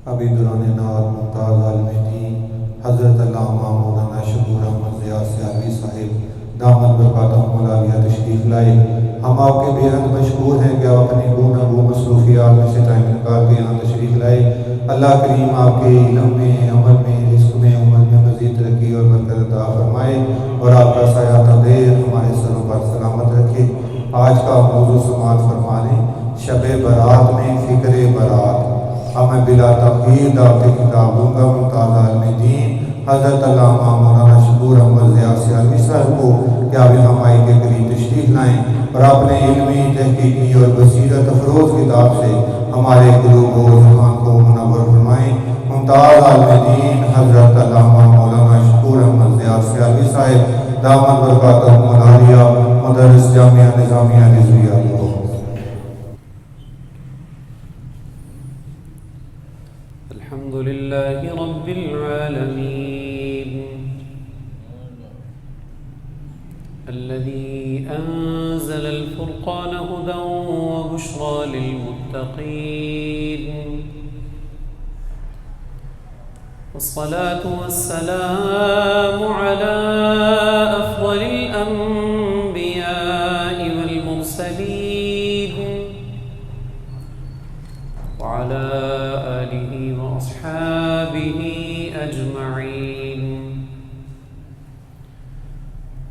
ابھی دوران نات ممتاز عالم دین حضرت علامہ مولانا شبور احمد ضیاء سیالوی صاحب دامت برکاتہم العالیہ تشریف لائے۔ ہم آپ کے بے حد مشکور ہیں کہ آپ اپنی گو مصروفیات میں سے ٹائم نکال کے یہاں تشریف لائے۔ اللہ کریم آپ کے علم میں، عمل میں، رزق میں، عمل میں مزید ترقی اور برکت عطا فرمائے اور آپ کا سایہ تدیر ہمارے سروں پر سلامت رکھے۔ آج کا موضوع سماعت فرما لیں، شب برات میں فکر برات۔ اب میں بلا تاخیر دعوت کتاب دوں گا ممتاز عالم دین حضرت علامہ مولانا شبور احمد ضیاء سیالوی صاحب کو کہ آپ ہمائی کے قریب تشریف لائیں اور اپنے علمی، تحقیقی اور بصیرت افروز کتاب سے ہمارے قلوب و ذہان کو منور فرمائیں۔ ممتاز عالم دین حضرت علامہ مولانا شبور احمد ضیاء سیالوی صاحب دامت برکاتہم العالیہ مدرس جامعہ نظامیہ رضویہ کو۔ الحمد لله رب العالمين الذي أنزل الفرقان هدى وبشرى للمتقين والصلاة والسلام على أفضل الأنبياء والمرسلين وعلى آله وأصحابه أجمعين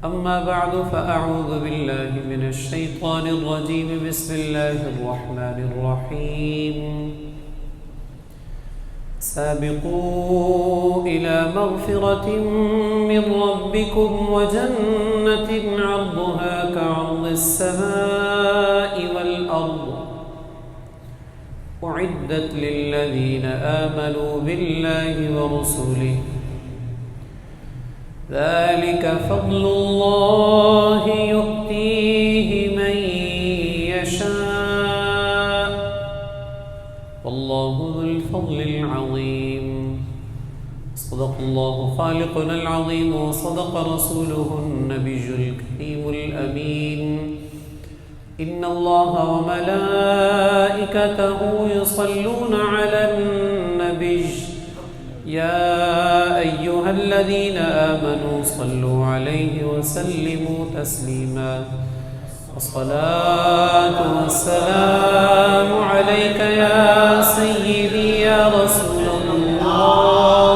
أما بعد فأعوذ بالله من الشيطان الرجيم بسم الله الرحمن الرحيم سابقوا إلى مغفرة من ربكم وجنة عرضها كعرض السماء والأرض أعدت للذين آمنوا بالله ورسله ذلك فضل الله يؤتيه من يشاء والله ذو الفضل العظيم صدق الله خالقنا العظيم وصدق رسوله النبي الكريم الأمين إن الله وملائكته يصلون على النبي يا أيها الذين آمنوا صلوا عليه وسلموا تسليما الصلاة والسلام عليك يا سيدي يا رسول الله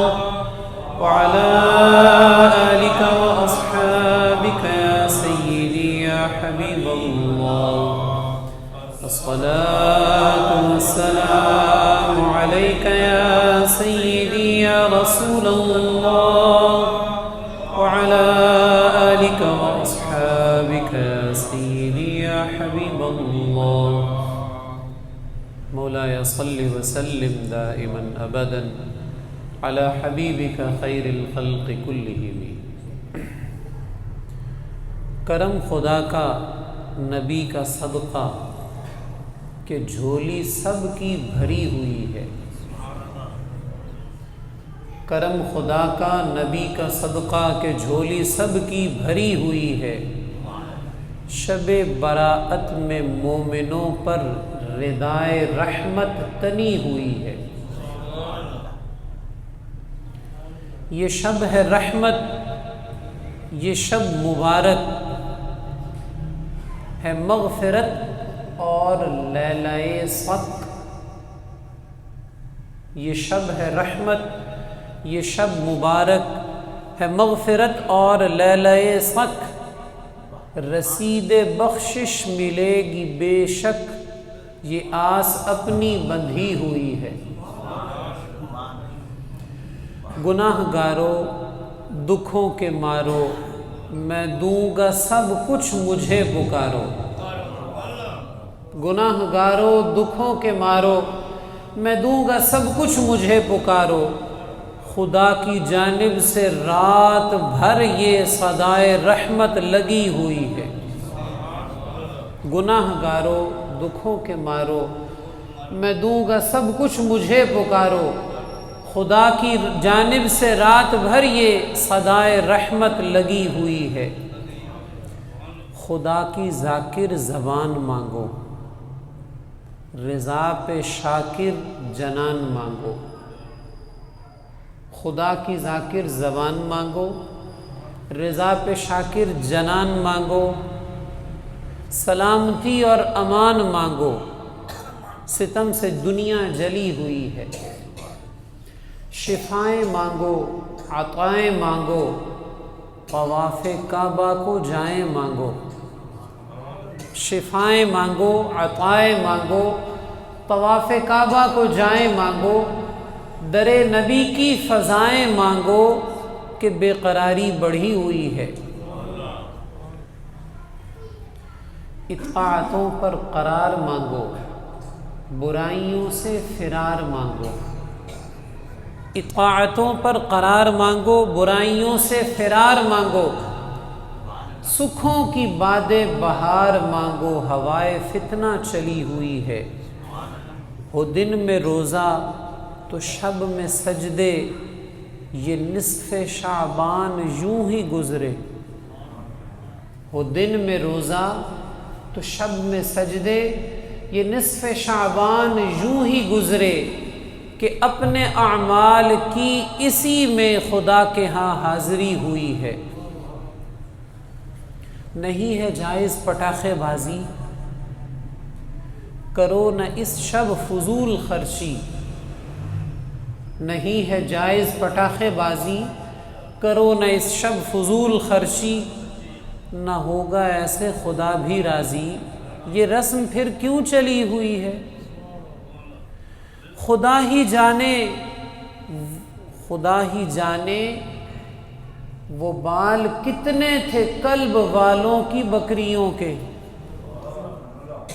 وعلى آلك وأصحابك يا سيدي يا حبيب الله الصلاة والسلام عليك يا سيدي يا رسول الله وعلى آلك وأصحابك يا سيدي يا حبيب الله مولاي صل وسلم دائما أبدا على حبيبك خير الخلق كلهم۔ کرم خدا کا، نبی کا صدقہ کہ جھولی سب کی بھری ہوئی ہے۔ کرم خدا کا، نبی کا صدقہ کہ جھولی سب کی بھری ہوئی ہے۔ شب براءت میں مومنوں پر ردائے رحمت تنی ہوئی ہے۔ یہ شب ہے رحمت، یہ شب مبارک ہے، مغفرت اور لیلہ صدق۔ یہ شب ہے رحمت، یہ شب مبارک ہے، مغفرت اور لیلہ صدق۔ رسید بخشش ملے گی بے شک، یہ آس اپنی بندھی ہوئی ہے۔ گناہ گارو دکھوں کے مارو، میں دوں گا سب کچھ مجھے پکارو۔ گناہ گارو دکھوں کے مارو، میں دوں گا سب کچھ مجھے پکارو۔ خدا کی جانب سے رات بھر یہ صدائے رحمت لگی ہوئی ہے۔ گناہ گارو دکھوں کے مارو، میں دوں گا سب کچھ مجھے پکارو۔ خدا کی جانب سے رات بھر یہ صدائے رحمت لگی ہوئی ہے۔ خدا کی ذاکر زبان مانگو، رضا پہ شاکر جنان مانگو۔ خدا کی ذاکر زبان مانگو، رضا پہ شاکر جنان مانگو، سلامتی اور امان مانگو، ستم سے دنیا جلی ہوئی ہے، شفائیں مانگو، عطائیں مانگو، طواف کعبہ کو جائیں مانگو، شفائیں مانگو، عطائیں مانگو، طواف کعبہ کو جائیں مانگو، در نبی کی فضائیں مانگو کہ بے قراری بڑھی ہوئی ہے، اطاعتوں پر قرار مانگو، برائیوں سے فرار مانگو، اطاعتوں پر قرار مانگو، برائیوں سے فرار مانگو، سکھوں کی باد بہار مانگو، ہوائے فتنہ چلی ہوئی ہے، ہو دن میں روزہ تو شب میں سجدے، یہ نصف شعبان یوں ہی گزرے، ہو دن میں روزہ تو شب میں سجدے، یہ نصف شعبان یوں ہی گزرے، کہ اپنے اعمال کی اسی میں خدا کے ہاں حاضری ہوئی ہے۔ نہیں ہے جائز پٹاخے بازی، کرو نہ اس شب فضول خرچی، نہیں ہے جائز پٹاخے بازی، کرو نہ اس شب فضول خرچی، نہ ہوگا ایسے خدا بھی راضی، یہ رسم پھر کیوں چلی ہوئی ہے؟ خدا ہی جانے وہ بال کتنے تھے قلب والوں کی بکریوں کے،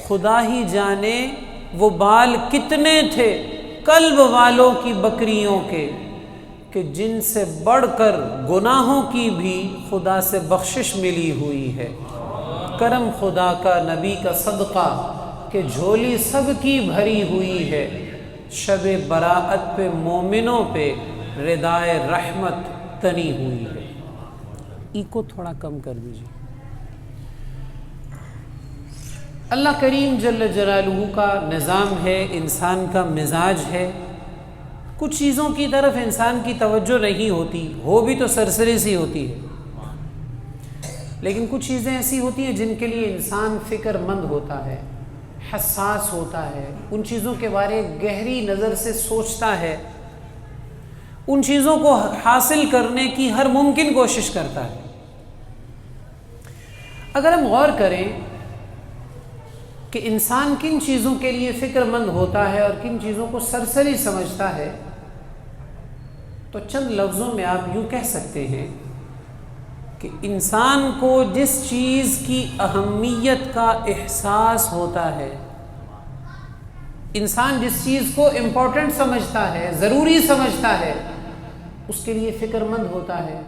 خدا ہی جانے وہ بال کتنے تھے قلب والوں کی بکریوں کے، کہ جن سے بڑھ کر گناہوں کی بھی خدا سے بخشش ملی ہوئی ہے۔ کرم خدا کا نبی کا صدقہ کہ جھولی سب کی بھری ہوئی ہے، شب براءت پہ مومنوں پہ ردائے رحمت تنی ہوئی ہے۔ کو تھوڑا کم کر دیجیے۔ اللہ کریم جل جلالہ کا نظام ہے، انسان کا مزاج ہے، کچھ چیزوں کی طرف انسان کی توجہ نہیں ہوتی، ہو بھی تو سرسری سی ہوتی ہے، لیکن کچھ چیزیں ایسی ہوتی ہیں جن کے لیے انسان فکر مند ہوتا ہے، حساس ہوتا ہے، ان چیزوں کے بارے گہری نظر سے سوچتا ہے، ان چیزوں کو حاصل کرنے کی ہر ممکن کوشش کرتا ہے۔ اگر ہم غور کریں کہ انسان کن چیزوں کے لیے فکر مند ہوتا ہے اور کن چیزوں کو سرسری سمجھتا ہے، تو چند لفظوں میں آپ یوں کہہ سکتے ہیں کہ انسان کو جس چیز کی اہمیت کا احساس ہوتا ہے، انسان جس چیز کو امپورٹنٹ سمجھتا ہے، ضروری سمجھتا ہے، اس کے لیے فکر مند ہوتا ہے،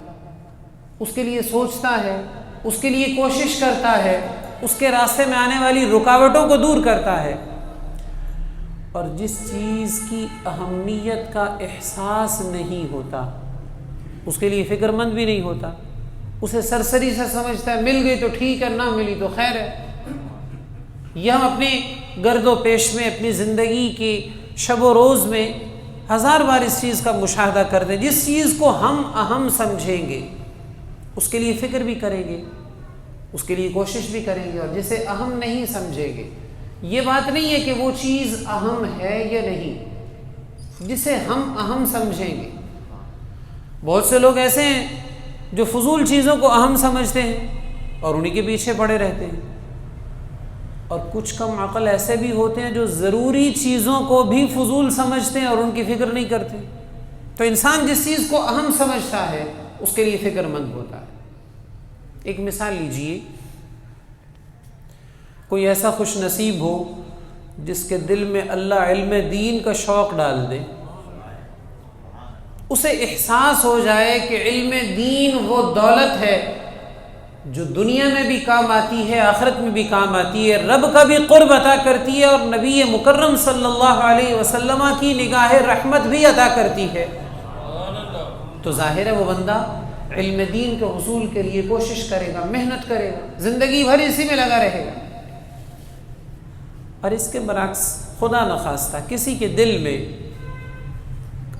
اس کے لیے سوچتا ہے، اس کے لیے کوشش کرتا ہے، اس کے راستے میں آنے والی رکاوٹوں کو دور کرتا ہے، اور جس چیز کی اہمیت کا احساس نہیں ہوتا اس کے لیے فکر مند بھی نہیں ہوتا، اسے سرسری سے سمجھتا ہے، مل گئی تو ٹھیک ہے، نہ ملی تو خیر ہے۔ یہ ہم اپنے گرد و پیش میں، اپنی زندگی کی شب و روز میں ہزار بار اس چیز کا مشاہدہ کرتے ہیں۔ جس چیز کو ہم اہم سمجھیں گے اس کے لیے فکر بھی کریں گے، اس کے لیے کوشش بھی کریں گے، اور جسے اہم نہیں سمجھیں گے، یہ بات نہیں ہے کہ وہ چیز اہم ہے یا نہیں، جسے ہم اہم سمجھیں گے۔ بہت سے لوگ ایسے ہیں جو فضول چیزوں کو اہم سمجھتے ہیں اور انہی کے پیچھے پڑے رہتے ہیں، اور کچھ کم عقل ایسے بھی ہوتے ہیں جو ضروری چیزوں کو بھی فضول سمجھتے ہیں اور ان کی فکر نہیں کرتے۔ تو انسان جس چیز کو اہم سمجھتا ہے اس کے لیے فکر مند ہوتا ہے۔ ایک مثال لیجئے، کوئی ایسا خوش نصیب ہو جس کے دل میں اللہ علم دین کا شوق ڈال دے، اسے احساس ہو جائے کہ علم دین وہ دولت ہے جو دنیا میں بھی کام آتی ہے، آخرت میں بھی کام آتی ہے، رب کا بھی قرب عطا کرتی ہے اور نبی مکرم صلی اللہ علیہ وسلم کی نگاہ رحمت بھی عطا کرتی ہے، تو ظاہر ہے وہ بندہ علم دین کے حصول کے لیے کوشش کرے گا، محنت کرے گا، زندگی بھر اسی میں لگا رہے گا۔ اور اس کے برعکس خدا نخواستہ کسی کے دل میں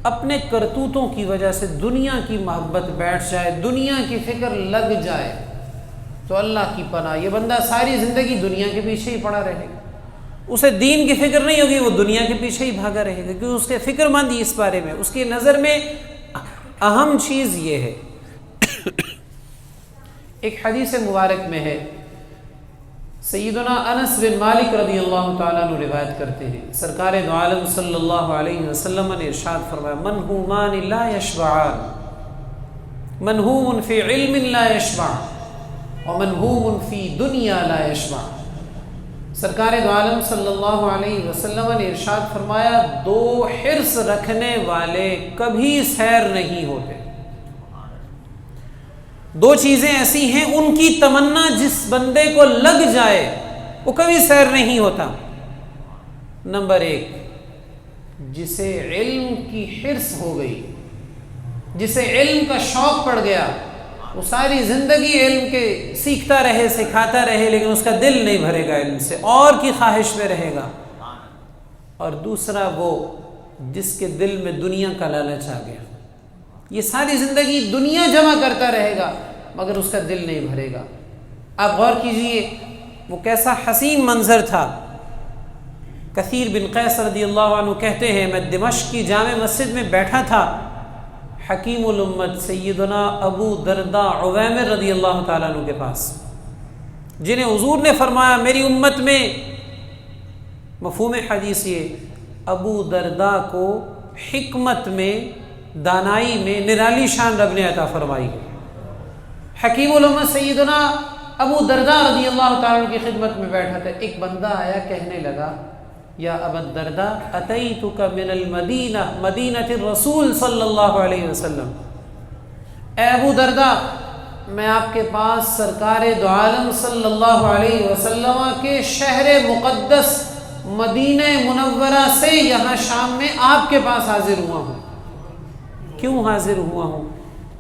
اپنے کرتوتوں کی وجہ سے دنیا کی محبت بیٹھ جائے، دنیا کی فکر لگ جائے، تو اللہ کی پناہ یہ بندہ ساری زندگی دنیا کے پیچھے ہی پڑا رہے گا، اسے دین کی فکر نہیں ہوگی، وہ دنیا کے پیچھے ہی بھاگا رہے گا، کیونکہ اس کے فکر مند ہی اس بارے میں، اس کی نظر میں اہم چیز یہ ہے۔ ایک حدیث مبارک میں ہے، سیدنا انس بن مالک رضی اللہ تعالیٰ عنہ روایت کرتے ہیں، سرکار دو عالم صلی اللہ علیہ وسلم نے ارشاد فرمایا، منہومان لا یشبعان، منہوم فی علم لا یشبع ومنہوم فی دنیا لا یشبع۔ سرکار دو عالم صلی اللہ علیہ وسلم نے ارشاد فرمایا، دو حرص رکھنے والے کبھی سیر نہیں ہوتے۔ دو چیزیں ایسی ہیں ان کی تمنا جس بندے کو لگ جائے وہ کبھی سیر نہیں ہوتا۔ نمبر ایک، جسے علم کی حرص ہو گئی، جسے علم کا شوق پڑ گیا، وہ ساری زندگی علم کے سیکھتا رہے، سکھاتا رہے، لیکن اس کا دل نہیں بھرے گا علم سے، اور کی خواہش میں رہے گا۔ اور دوسرا وہ جس کے دل میں دنیا کا لالچ آ گیا، یہ ساری زندگی دنیا جمع کرتا رہے گا مگر اس کا دل نہیں بھرے گا۔ آپ غور کیجئے وہ کیسا حسین منظر تھا۔ کثیر بن قیس رضی اللہ عنہ کہتے ہیں، میں دمشق کی جامع مسجد میں بیٹھا تھا، حکیم الامت سیدنا ابو درداء عویمر رضی اللہ تعالیٰ عنہ کے پاس، جنہیں حضور نے فرمایا میری امت میں، مفہوم حدیث یہ، ابو درداء کو حکمت میں، دانائی میں نرالی شان رب نے عطا فرمائی۔ حکیم الامت سیدنا ابو درداء رضی اللہ تعالیٰ عنہ کی خدمت میں بیٹھا تھا، ایک بندہ آیا کہنے لگا، یا ابا الدرداء اتیتک من المدینہ، مدینہ الرسول صلی اللہ علیہ وسلم، اے ابو درداء میں آپ کے پاس سرکار دو عالم صلی اللہ علیہ وسلم کے شہر مقدس مدینہ منورہ سے یہاں شام میں آپ کے پاس حاضر ہوا ہوں۔ کیوں حاضر ہوا ہوں؟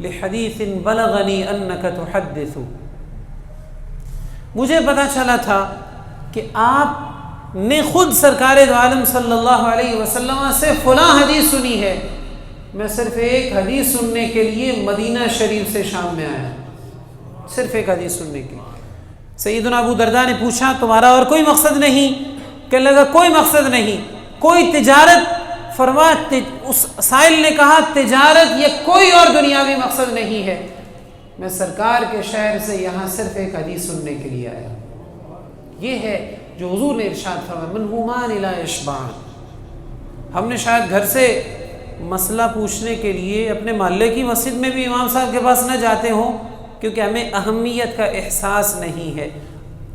لحدیث بلغنی انک تحدث، مجھے پتا چلا تھا کہ آپ نے خود سرکار دو عالم صلی اللہ علیہ وسلم سے فلاں حدیث سنی ہے، میں صرف ایک حدیث سننے کے لیے مدینہ شریف سے شام میں آیا، صرف ایک حدیث سننے کے لیے۔ سیدنا ابو درداء نے پوچھا تمہارا اور کوئی مقصد نہیں؟ کہنے لگا کوئی مقصد نہیں، کوئی تجارت، فرما اس سائل نے کہا تجارت یا کوئی اور دنیاوی مقصد نہیں ہے، میں سرکار کے شہر سے یہاں صرف ایک حدیث سننے کے لیے آیا۔ یہ ہے جو حضور نے ارشاد فرمایا، منہومان لا یشبعان۔ ہم نے شاید گھر سے مسئلہ پوچھنے کے لیے اپنے محلے کی مسجد میں بھی امام صاحب کے پاس نہ جاتے ہوں، کیونکہ ہمیں اہمیت کا احساس نہیں ہے۔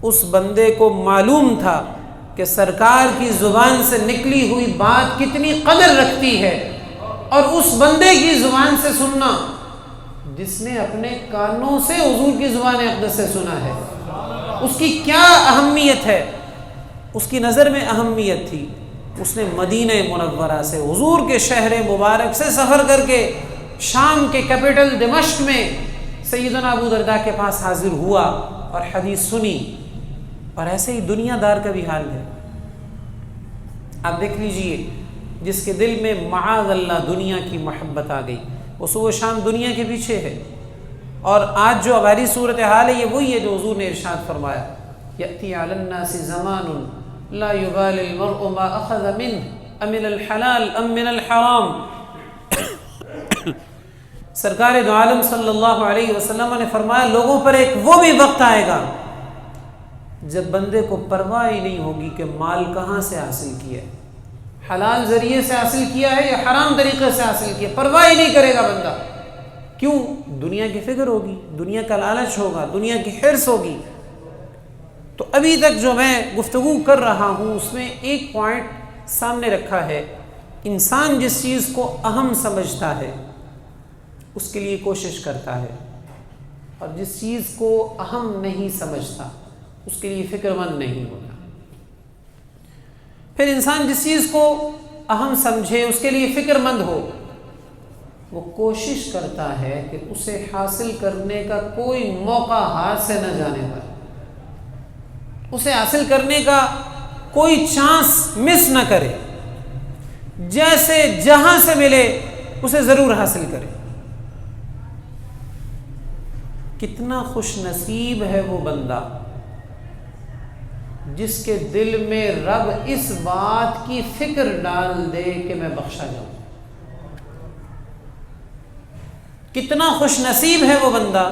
اس بندے کو معلوم تھا کہ سرکار کی زبان سے نکلی ہوئی بات کتنی قدر رکھتی ہے، اور اس بندے کی زبان سے سننا جس نے اپنے کانوں سے حضور کی زبان اقدس سے سنا ہے، اس کی کیا اہمیت ہے۔ اس کی نظر میں اہمیت تھی، اس نے مدینہ منورہ سے، حضور کے شہر مبارک سے سفر کر کے شام کے کیپٹل دمشق میں سیدنا ابو درداء کے پاس حاضر ہوا اور حدیث سنی۔ اور ایسے ہی دنیا دار کا بھی حال ہے۔ آپ دیکھ لیجئے جس کے دل میں معاذ اللہ دنیا کی محبت آ گئی، وہ صبح شام دنیا کے پیچھے ہے۔ اور آج جو ہماری صورتحال ہے یہ وہی ہے جو حضور نے ارشاد فرمایا، یأتی علی الناس زمان لا یبال المرء ما اخذ منه امن الحلال ام من الحرام۔ سرکار دو عالم صلی اللہ علیہ وسلم نے فرمایا لوگوں پر ایک وہ بھی وقت آئے گا جب بندے کو پرواہ ہی نہیں ہوگی کہ مال کہاں سے حاصل کیا ہے، حلال ذریعے سے حاصل کیا ہے یا حرام طریقے سے حاصل کیا، پرواہ ہی نہیں کرے گا بندہ۔ کیوں؟ دنیا کی فکر ہوگی، دنیا کا لالچ ہوگا، دنیا کی حرص ہوگی۔ تو ابھی تک جو میں گفتگو کر رہا ہوں اس میں ایک پوائنٹ سامنے رکھا ہے، انسان جس چیز کو اہم سمجھتا ہے اس کے لیے کوشش کرتا ہے، اور جس چیز کو اہم نہیں سمجھتا اس کے لیے فکر مند نہیں ہوتا۔ پھر انسان جس چیز کو اہم سمجھے، اس کے لیے فکر مند ہو، وہ کوشش کرتا ہے کہ اسے حاصل کرنے کا کوئی موقع ہاتھ سے نہ جانے پائے، اسے حاصل کرنے کا کوئی چانس مس نہ کرے، جیسے جہاں سے ملے اسے ضرور حاصل کرے۔ کتنا خوش نصیب ہے وہ بندہ جس کے دل میں رب اس بات کی فکر ڈال دے کہ میں بخشا جاؤں۔ کتنا خوش نصیب ہے وہ بندہ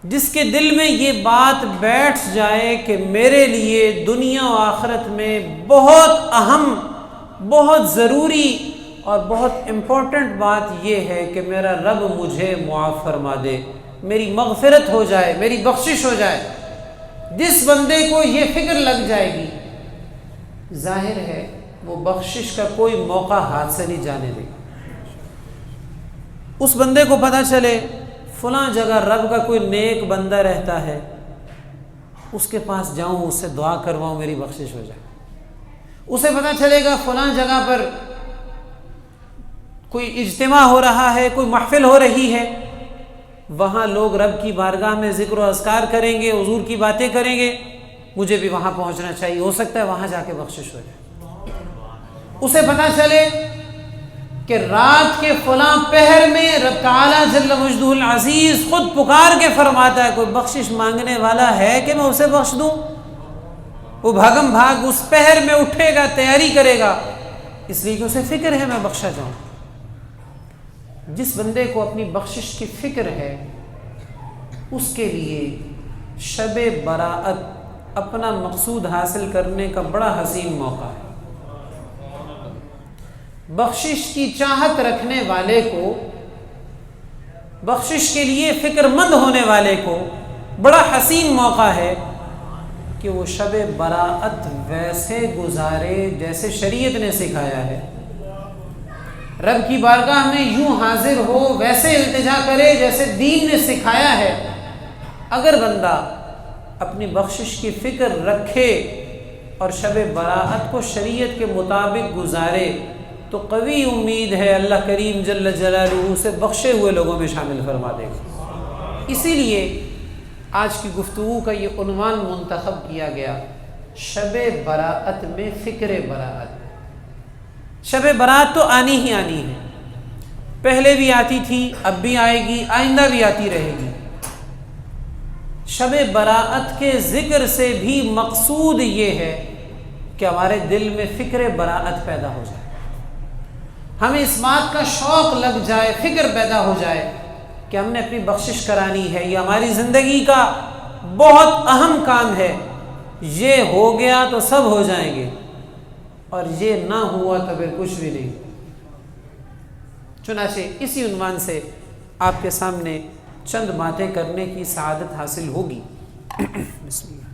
جس کے دل میں یہ بات بیٹھ جائے کہ میرے لیے دنیا و آخرت میں بہت اہم، بہت ضروری اور بہت امپورٹنٹ بات یہ ہے کہ میرا رب مجھے معاف فرما دے، میری مغفرت ہو جائے، میری بخشش ہو جائے۔ جس بندے کو یہ فکر لگ جائے گی، ظاہر ہے وہ بخشش کا کوئی موقع ہاتھ سے نہیں جانے دے گا۔ اس بندے کو پتہ چلے فلاں جگہ رب کا کوئی نیک بندہ رہتا ہے، اس کے پاس جاؤں، اس سے دعا کرواؤں، میری بخشش ہو جائے۔ اسے پتہ چلے گا فلاں جگہ پر کوئی اجتماع ہو رہا ہے، کوئی محفل ہو رہی ہے، وہاں لوگ رب کی بارگاہ میں ذکر و اذکار کریں گے، حضور کی باتیں کریں گے، مجھے بھی وہاں پہنچنا چاہیے، ہو سکتا ہے وہاں جا کے بخشش ہو جائے۔ اسے پتہ چلے کہ رات کے فلاں پہر میں رب تعالیٰ جل مجدہ العزیز خود پکار کے فرماتا ہے کوئی بخشش مانگنے والا ہے کہ میں اسے بخش دوں، وہ بھاگم بھاگ اس پہر میں اٹھے گا، تیاری کرے گا، اس لیے کہ اسے فکر ہے میں بخشا جاؤں۔ جس بندے کو اپنی بخشش کی فکر ہے، اس کے لیے شب براءت اپنا مقصود حاصل کرنے کا بڑا حسین موقع ہے۔ بخشش کی چاہت رکھنے والے کو، بخشش کے لیے فکر مند ہونے والے کو بڑا حسین موقع ہے کہ وہ شب براءت ویسے گزارے جیسے شریعت نے سکھایا ہے، رب کی بارگاہ میں یوں حاضر ہو، ویسے التجا کرے جیسے دین نے سکھایا ہے۔ اگر بندہ اپنی بخشش کی فکر رکھے اور شب براءت کو شریعت کے مطابق گزارے تو قوی امید ہے اللہ کریم جل جلالہ اسے بخشے ہوئے لوگوں میں شامل فرما دے گا۔ اسی لیے آج کی گفتگو کا یہ عنوان منتخب کیا گیا، شب براءت میں فکر براءت۔ شب برات تو آنی ہی آنی ہے، پہلے بھی آتی تھی، اب بھی آئے گی، آئندہ بھی آتی رہے گی۔ شب براءت کے ذکر سے بھی مقصود یہ ہے کہ ہمارے دل میں فکر براءت پیدا ہو جائے، ہمیں اس بات کا شوق لگ جائے، فکر پیدا ہو جائے کہ ہم نے اپنی بخشش کرانی ہے، یہ ہماری زندگی کا بہت اہم کام ہے، یہ ہو گیا تو سب ہو جائیں گے اور یہ نہ ہوا تو پھر کچھ بھی نہیں۔ چنانچہ اسی عنوان سے آپ کے سامنے چند باتیں کرنے کی سعادت حاصل ہوگی۔ بسم اللہ۔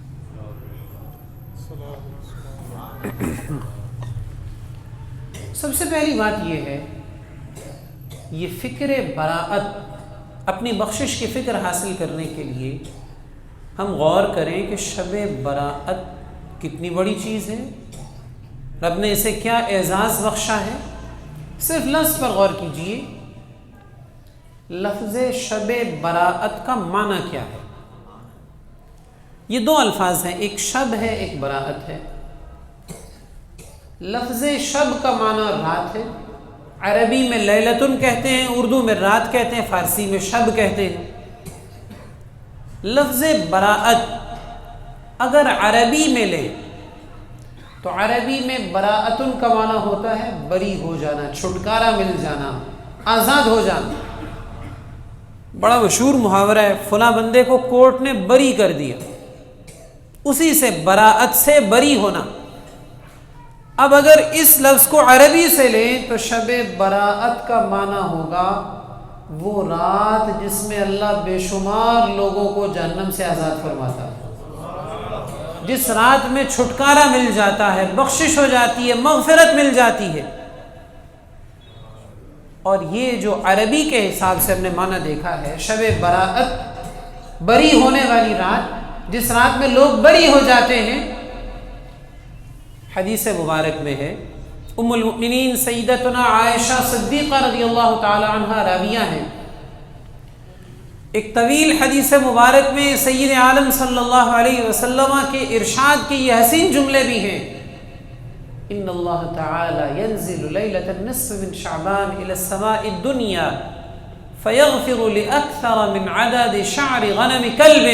سب سے پہلی بات یہ ہے، یہ فکر براءت، اپنی بخشش کی فکر حاصل کرنے کے لیے ہم غور کریں کہ شب براءت کتنی بڑی چیز ہے، رب نے اسے کیا اعزاز بخشا ہے۔ صرف لفظ پر غور کیجئے، لفظ شب براءت کا معنی کیا ہے۔ یہ دو الفاظ ہیں، ایک شب ہے، ایک براءت ہے۔ لفظ شب کا معنی رات ہے، عربی میں لیلتن کہتے ہیں، اردو میں رات کہتے ہیں، فارسی میں شب کہتے ہیں۔ لفظ براءت اگر عربی میں لیں تو عربی میں براءتن کا معنی ہوتا ہے بری ہو جانا، چھٹکارا مل جانا، آزاد ہو جانا۔ بڑا مشہور محاورہ ہے، فلاں بندے کو کورٹ نے بری کر دیا، اسی سے براءت سے بری ہونا۔ اب اگر اس لفظ کو عربی سے لیں تو شب براءت کا معنی ہوگا وہ رات جس میں اللہ بے شمار لوگوں کو جہنم سے آزاد فرماتا ہے، جس رات میں چھٹکارا مل جاتا ہے، بخشش ہو جاتی ہے، مغفرت مل جاتی ہے۔ اور یہ جو عربی کے حساب سے ہم نے معنی دیکھا ہے، شب براءت بری ہونے والی رات، جس رات میں لوگ بری ہو جاتے ہیں۔ حدیث مبارک میں ہے، ام المؤمنین سیدتنا عائشہ صدیقہ رضی اللہ تعالی عنہ راویہ ہیں، ایک طویل حدیث مبارک میں سید عالم صلی اللہ علیہ وسلم کے ارشاد کے یہ حسین جملے بھی ہیں ان اللہ تعالی ینزل لیلۃ النصف من شعبان الی السماء الدنیا فیغفر لأکثر من عدد شعر غنم کلب.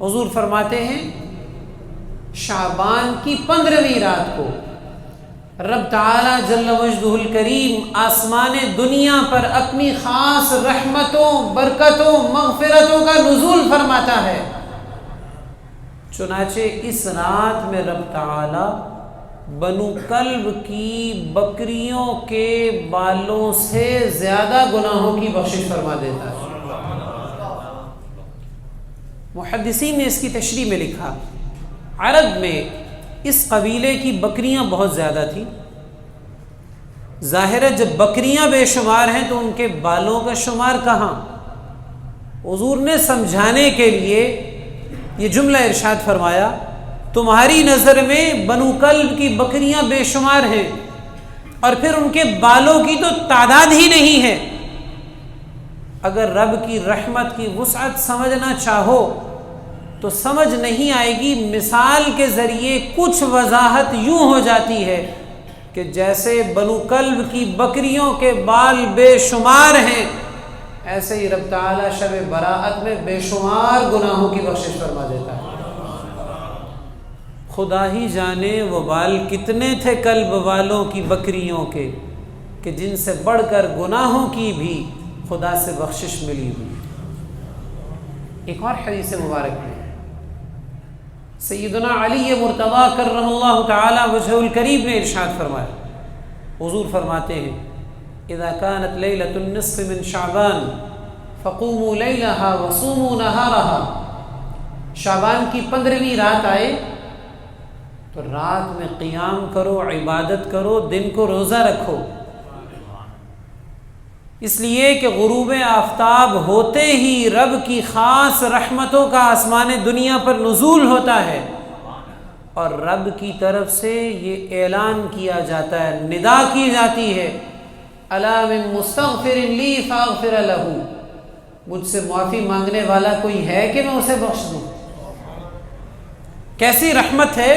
حضور فرماتے ہیں شعبان کی 15ویں رات کو رب تعالی جل مجدہ الکریم آسمان دنیا پر اپنی خاص رحمتوں، برکتوں، مغفرتوں کا نزول فرماتا ہے. چنانچہ اس رات میں رب تعالی بنو کلب کی بکریوں کے بالوں سے زیادہ گناہوں کی بخشش فرما دیتا ہے. محدثین نے اس کی تشریح میں لکھا عرب میں اس قبیلے کی بکریاں بہت زیادہ تھیں. ظاہر ہے جب بکریاں بے شمار ہیں تو ان کے بالوں کا شمار کہاں. حضور نے سمجھانے کے لیے یہ جملہ ارشاد فرمایا تمہاری نظر میں بنو کلب کی بکریاں بے شمار ہیں اور پھر ان کے بالوں کی تو تعداد ہی نہیں ہے. اگر رب کی رحمت کی وسعت سمجھنا چاہو تو سمجھ نہیں آئے گی. مثال کے ذریعے کچھ وضاحت یوں ہو جاتی ہے کہ جیسے بنو کلب کی بکریوں کے بال بے شمار ہیں ایسے ہی رب تعالی شب براءت میں بے شمار گناہوں کی بخشش فرما دیتا ہے. خدا ہی جانے وہ بال کتنے تھے کلب والوں کی بکریوں کے کہ جن سے بڑھ کر گناہوں کی بھی خدا سے بخشش ملی ہوئی. ایک اور حدیث مبارک میں سیدنا علی مرتضیٰ کرم اللہ تعالی وجہہ الکریم نے ارشاد فرمایا. حضور فرماتے ہیں اذا كانت لیلۃ النصف من شعبان فقوموا لیلها وصوموا نہارها. شعبان کی 15ویں رات آئے تو رات میں قیام کرو، عبادت کرو، دن کو روزہ رکھو. اس لیے کہ غروب آفتاب ہوتے ہی رب کی خاص رحمتوں کا آسمان دنیا پر نزول ہوتا ہے اور رب کی طرف سے یہ اعلان کیا جاتا ہے، ندا کی جاتی ہے الا من مستغفر لی فاغفر لہ. مجھ سے معافی مانگنے والا کوئی ہے کہ میں اسے بخش دوں. کیسی رحمت ہے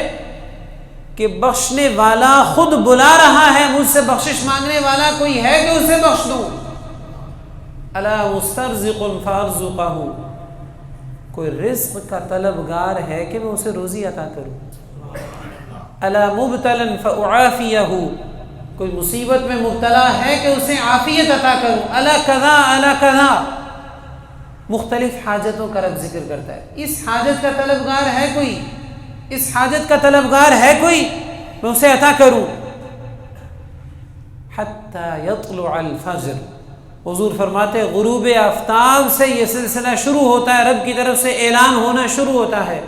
کہ بخشنے والا خود بلا رہا ہے مجھ سے بخشش مانگنے والا کوئی ہے کہ اسے بخش دوں. الا مسترزق فارزقہ. کوئی رزق کا طلبگار ہے کہ میں اسے روزی عطا کروں. الا مبتلا فاعافیہ. کوئی مصیبت میں مبتلا ہے کہ اسے عافیت عطا کروں. الا کذا الا کذا. مختلف حاجتوں کا رب ذکر کرتا ہے. اس حاجت کا طلبگار ہے کوئی، اس حاجت کا طلبگار ہے کوئی، میں اسے عطا کروں. حتی یطلع الفجر. حضور فرماتے ہیں غروب آفتاب سے یہ سلسلہ شروع ہوتا ہے، رب کی طرف سے اعلان ہونا شروع ہوتا ہے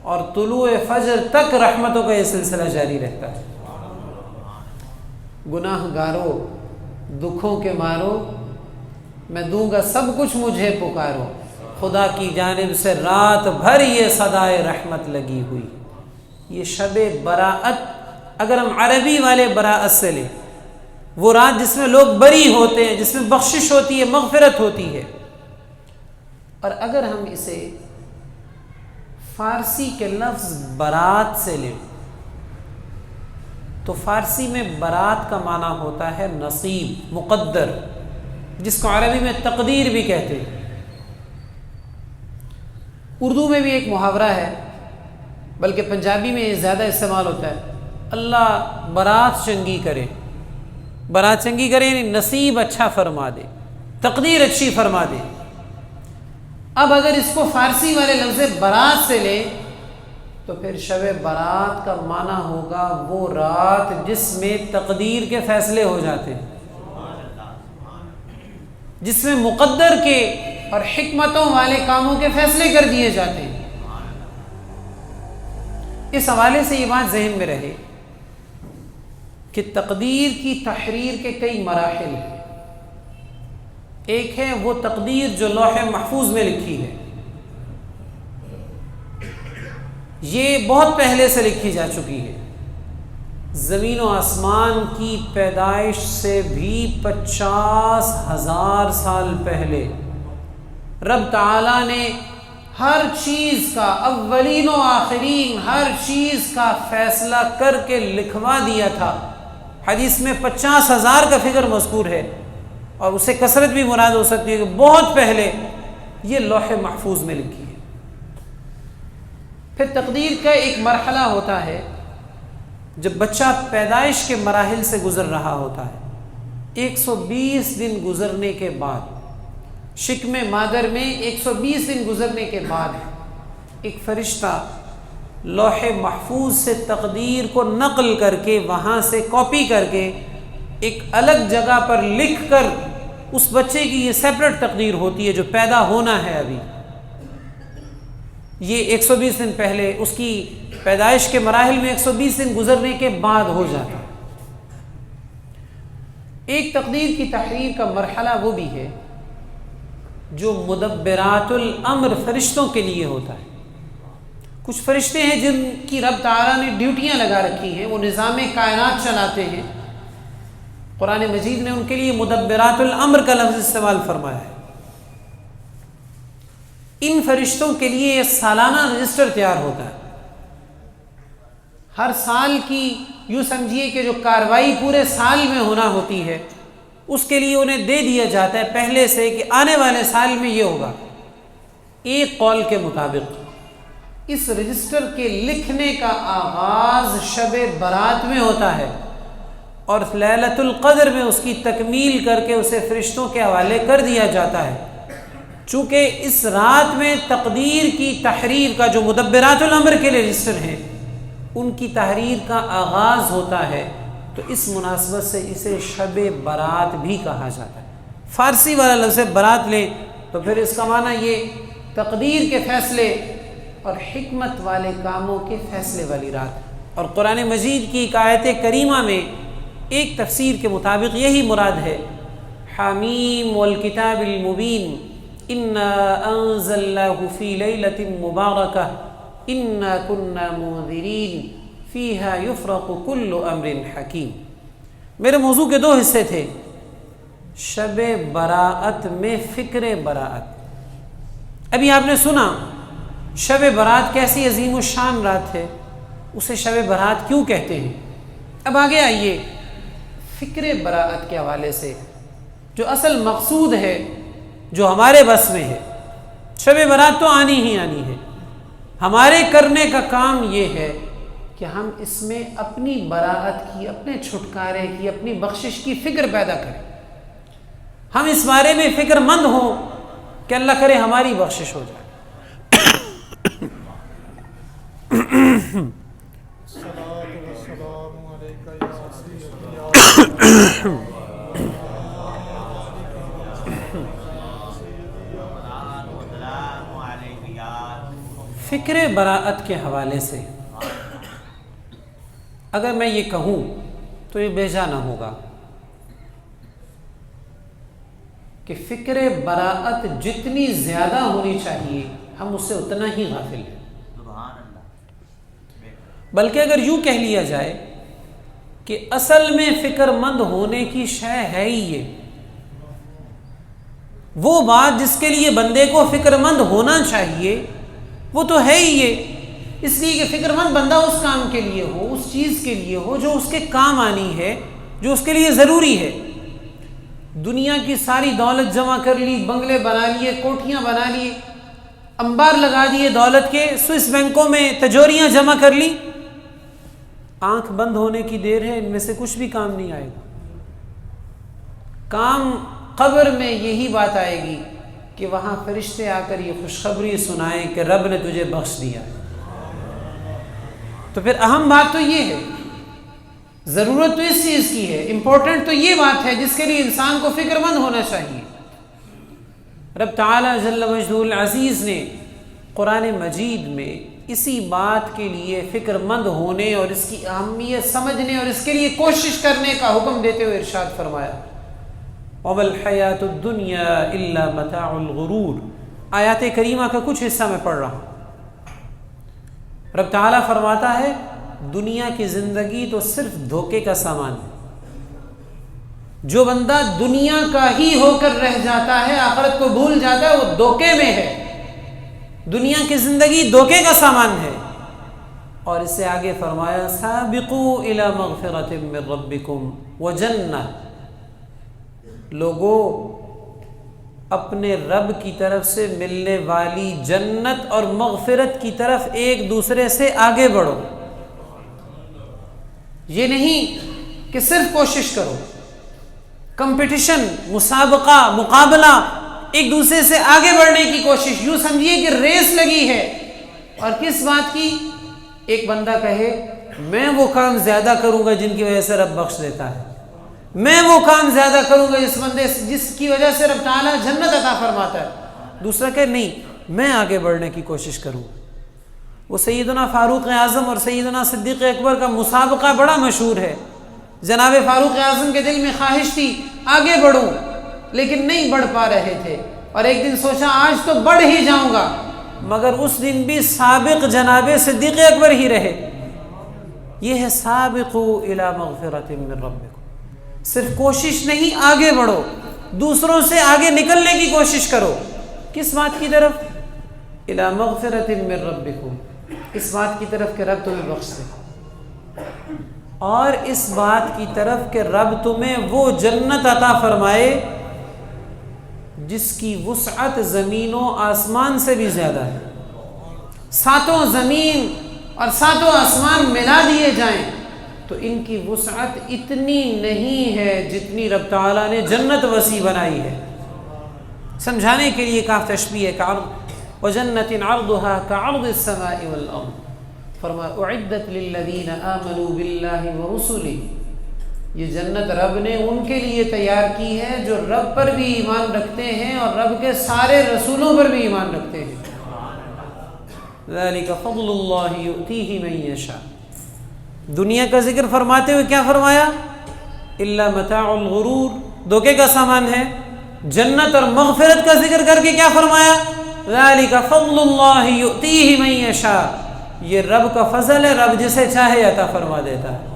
اور طلوع فجر تک رحمتوں کا یہ سلسلہ جاری رہتا ہے. گناہ گارو، دکھوں کے مارو، میں دوں گا سب کچھ مجھے پکارو. خدا کی جانب سے رات بھر یہ صدائے رحمت لگی ہوئی. یہ شب براءت اگر ہم عربی والے براءت سے لیں، وہ رات جس میں لوگ بری ہوتے ہیں، جس میں بخشش ہوتی ہے، مغفرت ہوتی ہے. اور اگر ہم اسے فارسی کے لفظ برات سے لیں تو فارسی میں برات کا معنی ہوتا ہے نصیب، مقدر، جس کو عربی میں تقدیر بھی کہتے ہیں. اردو میں بھی ایک محاورہ ہے، بلکہ پنجابی میں یہ زیادہ استعمال ہوتا ہے، اللہ برات چنگی کرے. برات چنگی کرے یعنی نصیب اچھا فرما دے، تقدیر اچھی فرما دے. اب اگر اس کو فارسی والے لفظ برات سے لیں تو پھر شب برات کا معنی ہوگا وہ رات جس میں تقدیر کے فیصلے ہو جاتے ہیں، جس میں مقدر کے اور حکمتوں والے کاموں کے فیصلے کر دیے جاتے ہیں. اس حوالے سے یہ بات ذہن میں رہے کہ تقدیر کی تحریر کے کئی مراحل ہیں. ایک ہے وہ تقدیر جو لوح محفوظ میں لکھی ہے، یہ بہت پہلے سے لکھی جا چکی ہے. زمین و آسمان کی پیدائش سے بھی 50,000 سال پہلے رب تعالی نے ہر چیز کا، اولین و آخرین ہر چیز کا فیصلہ کر کے لکھوا دیا تھا۔ حدیث میں 50,000 کا فگر مذکور ہے، اور اسے کثرت بھی مراد ہو سکتی ہے کہ بہت پہلے یہ لوح محفوظ میں لکھی ہے۔ پھر تقدیر کا ایک مرحلہ ہوتا ہے جب بچہ پیدائش کے مراحل سے گزر رہا ہوتا ہے، 120 دن گزرنے کے بعد، شکم مادر میں 120 دن گزرنے کے بعد ایک فرشتہ لوح محفوظ سے تقدیر کو نقل کر کے، وہاں سے کاپی کر کے ایک الگ جگہ پر لکھ کر، اس بچے کی یہ سیپریٹ تقدیر ہوتی ہے جو پیدا ہونا ہے ابھی، یہ 120 دن پہلے اس کی پیدائش کے مراحل میں 120 دن گزرنے کے بعد ہو جاتا ہے۔ ایک تقدیر کی تحریر کا مرحلہ وہ بھی ہے جو مدبرات الامر فرشتوں کے لیے ہوتا ہے۔ کچھ فرشتے ہیں جن کی رب تعالیٰ نے ڈیوٹیاں لگا رکھی ہیں، وہ نظام کائنات چلاتے ہیں۔ قرآن مجید نے ان کے لیے مدبرات الامر کا لفظ استعمال فرمایا ہے۔ ان فرشتوں کے لیے ایک سالانہ رجسٹر تیار ہوتا ہے۔ ہر سال کی یوں سمجھیے کہ جو کاروائی پورے سال میں ہونا ہوتی ہے، اس کے لیے انہیں دے دیا جاتا ہے پہلے سے کہ آنے والے سال میں یہ ہوگا۔ ایک قول کے مطابق اس رجسٹر کے لکھنے کا آغاز شب برات میں ہوتا ہے، اور لیلۃ القدر میں اس کی تکمیل کر کے اسے فرشتوں کے حوالے کر دیا جاتا ہے۔ چونکہ اس رات میں تقدیر کی تحریر کا، جو مدبرات الامر کے لیے رجسٹر ہیں، ان کی تحریر کا آغاز ہوتا ہے، تو اس مناسبت سے اسے شب برات بھی کہا جاتا ہے۔ فارسی والا لفظ برات لیں تو پھر اس کا معنی یہ تقدیر کے فیصلے اور حکمت والے کاموں کے فیصلے والی رات۔ اور قرآن مجید کی ایک آیت کریمہ میں ایک تفسیر کے مطابق یہی مراد ہے، حامیم والکتاب المبین انا انزلناہ فی لیلۃ مبارکہ انا کنا منذرین فیہا یفرق کل امر حکیم۔ میرے موضوع کے 2 حصے تھے، شب براءت میں فکر براءت۔ ابھی آپ نے سنا شب برات کیسی عظیم الشان رات ہے، اسے شب برات کیوں کہتے ہیں۔ اب آگے آئیے فکر براءت کے حوالے سے جو اصل مقصود ہے، جو ہمارے بس میں ہے۔ شب برات تو آنی ہی آنی ہے، ہمارے کرنے کا کام یہ ہے کہ ہم اس میں اپنی براءت کی، اپنے چھٹکارے کی، اپنی بخشش کی فکر پیدا کریں۔ ہم اس بارے میں فکر مند ہوں کہ اللہ کرے ہماری بخشش ہو جائے۔ فکر براءت کے حوالے سے اگر میں یہ کہوں تو یہ بے جا نہ ہوگا کہ فکر براءت جتنی زیادہ ہونی چاہیے ہم اس سے اتنا ہی غافل ہیں۔ بلکہ اگر یوں کہہ لیا جائے کہ اصل میں فکر مند ہونے کی شے ہے ہی یہ، وہ بات جس کے لیے بندے کو فکر مند ہونا چاہیے وہ تو ہے ہی یہ، اس لیے کہ فکر مند بندہ اس کام کے لیے ہو، اس چیز کے لیے ہو جو اس کے کام آنی ہے، جو اس کے لیے ضروری ہے۔ دنیا کی ساری دولت جمع کر لی، بنگلے بنا لیے، کوٹھیاں بنا لیے، انبار لگا دیے دولت کے، سوئس بینکوں میں تجوریاں جمع کر لی، آنکھ بند ہونے کی دیر ہے، ان میں سے کچھ بھی کام نہیں آئے گا۔ کام قبر میں یہی بات آئے گی کہ وہاں فرشتے آ کر یہ خوشخبری سنائیں کہ رب نے تجھے بخش دیا۔ تو پھر اہم بات تو یہ ہے، ضرورت تو اس چیز کی ہے، امپورٹنٹ تو یہ بات ہے جس کے لیے انسان کو فکر مند ہونا چاہیے۔ رب تعالی جل وجہہ العزیز نے قرآن مجید میں اسی بات کے لیے فکر مند ہونے اور اس کی اہمیت سمجھنے اور اس کے لیے کوشش کرنے کا حکم دیتے ہوئے ارشاد فرمایا، وَمَا الْحَيَاةُ الدُّنْيَا إِلَّا مَتَاعُ الْغُرُورِ۔ آیات کریمہ کا کچھ حصہ میں پڑھ رہا ہوں۔ رب تعالیٰ فرماتا ہے دنیا کی زندگی تو صرف دھوکے کا سامان ہے۔ جو بندہ دنیا کا ہی ہو کر رہ جاتا ہے، آخرت کو بھول جاتا ہے، وہ دھوکے میں ہے۔ دنیا کی زندگی دھوکے کا سامان ہے۔ اور اس سے آگے فرمایا سابقوا الی مغفرۃ من ربکم وجنہ، لوگوں اپنے رب کی طرف سے ملنے والی جنت اور مغفرت کی طرف ایک دوسرے سے آگے بڑھو۔ یہ نہیں کہ صرف کوشش کرو، کمپٹیشن، مسابقہ، مقابلہ، ایک دوسرے سے آگے بڑھنے کی کوشش، یوں سمجھیے کہ ریس لگی ہے۔ اور کس بات کی؟ ایک بندہ کہے میں وہ کام زیادہ کروں گا جن کی وجہ سے رب بخش دیتا ہے، میں وہ کام زیادہ کروں گا جس کی وجہ سے رب تعالیٰ جنت عطا فرماتا ہے۔ دوسرا کہے نہیں، میں آگے بڑھنے کی کوشش کروں۔ وہ سیدنا فاروق اعظم اور سیدنا صدیق اکبر کا مسابقہ بڑا مشہور ہے۔ جناب فاروق اعظم کے دل میں خواہش تھی آگے بڑھوں، لیکن نہیں بڑھ پا رہے تھے، اور ایک دن سوچا آج تو بڑھ ہی جاؤں گا، مگر اس دن بھی سابق جناب صدیق اکبر ہی رہے۔ یہ ہے سابقوا الی مغفرۃ من ربکم، صرف کوشش نہیں، آگے بڑھو، دوسروں سے آگے نکلنے کی کوشش کرو۔ کس بات کی طرف؟ الی مغفرۃ من ربکم، اس بات کی طرف کہ رب تمہیں بخش دے، اور اس بات کی طرف کہ رب تمہیں وہ جنت عطا فرمائے جس کی وسعت زمین و آسمان سے بھی زیادہ ہے۔ ساتوں زمین اور ساتوں آسمان ملا دیے جائیں تو ان کی وسعت اتنی نہیں ہے جتنی رب تعالیٰ نے جنت وسیع بنائی ہے۔ سمجھانے کے لیے کاف تشبیہ کا وجنت عرضها كعرض السماء والارض، فرمایا اعدت للذین آمنوا باللہ ورسلہ، یہ جنت رب نے ان کے لیے تیار کی ہے جو رب پر بھی ایمان رکھتے ہیں اور رب کے سارے رسولوں پر بھی ایمان رکھتے ہیں۔ ذلک فضل اللہ یؤتیہ من یشاء، دنیا کا ذکر فرماتے ہوئے کیا فرمایا؟ الا متاع الغرور، دھوکے کا سامان ہے۔ جنت اور مغفرت کا ذکر کر کے کیا فرمایا؟ ذلک فضل اللہ یؤتیہ من یشاء، یہ رب کا فضل ہے، رب جسے چاہے عطا فرما دیتا ہے۔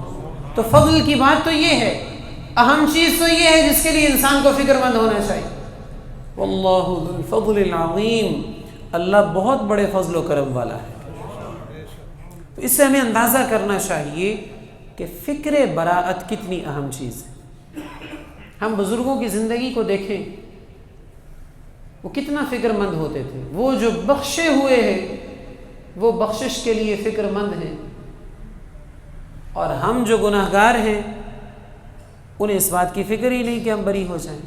تو فضل کی بات تو یہ ہے، اہم چیز تو یہ ہے جس کے لیے انسان کو فکر مند ہونا چاہیے۔ واللہ ذو الفضل العظیم، اللہ بہت بڑے فضل و کرم والا ہے۔ تو اس سے ہمیں اندازہ کرنا چاہیے کہ فکر براءت کتنی اہم چیز ہے۔ ہم بزرگوں کی زندگی کو دیکھیں، وہ کتنا فکر مند ہوتے تھے۔ وہ جو بخشے ہوئے ہیں وہ بخشش کے لیے فکر مند ہیں، اور ہم جو گناہگار ہیں انہیں اس بات کی فکر ہی نہیں کہ ہم بری ہو جائیں۔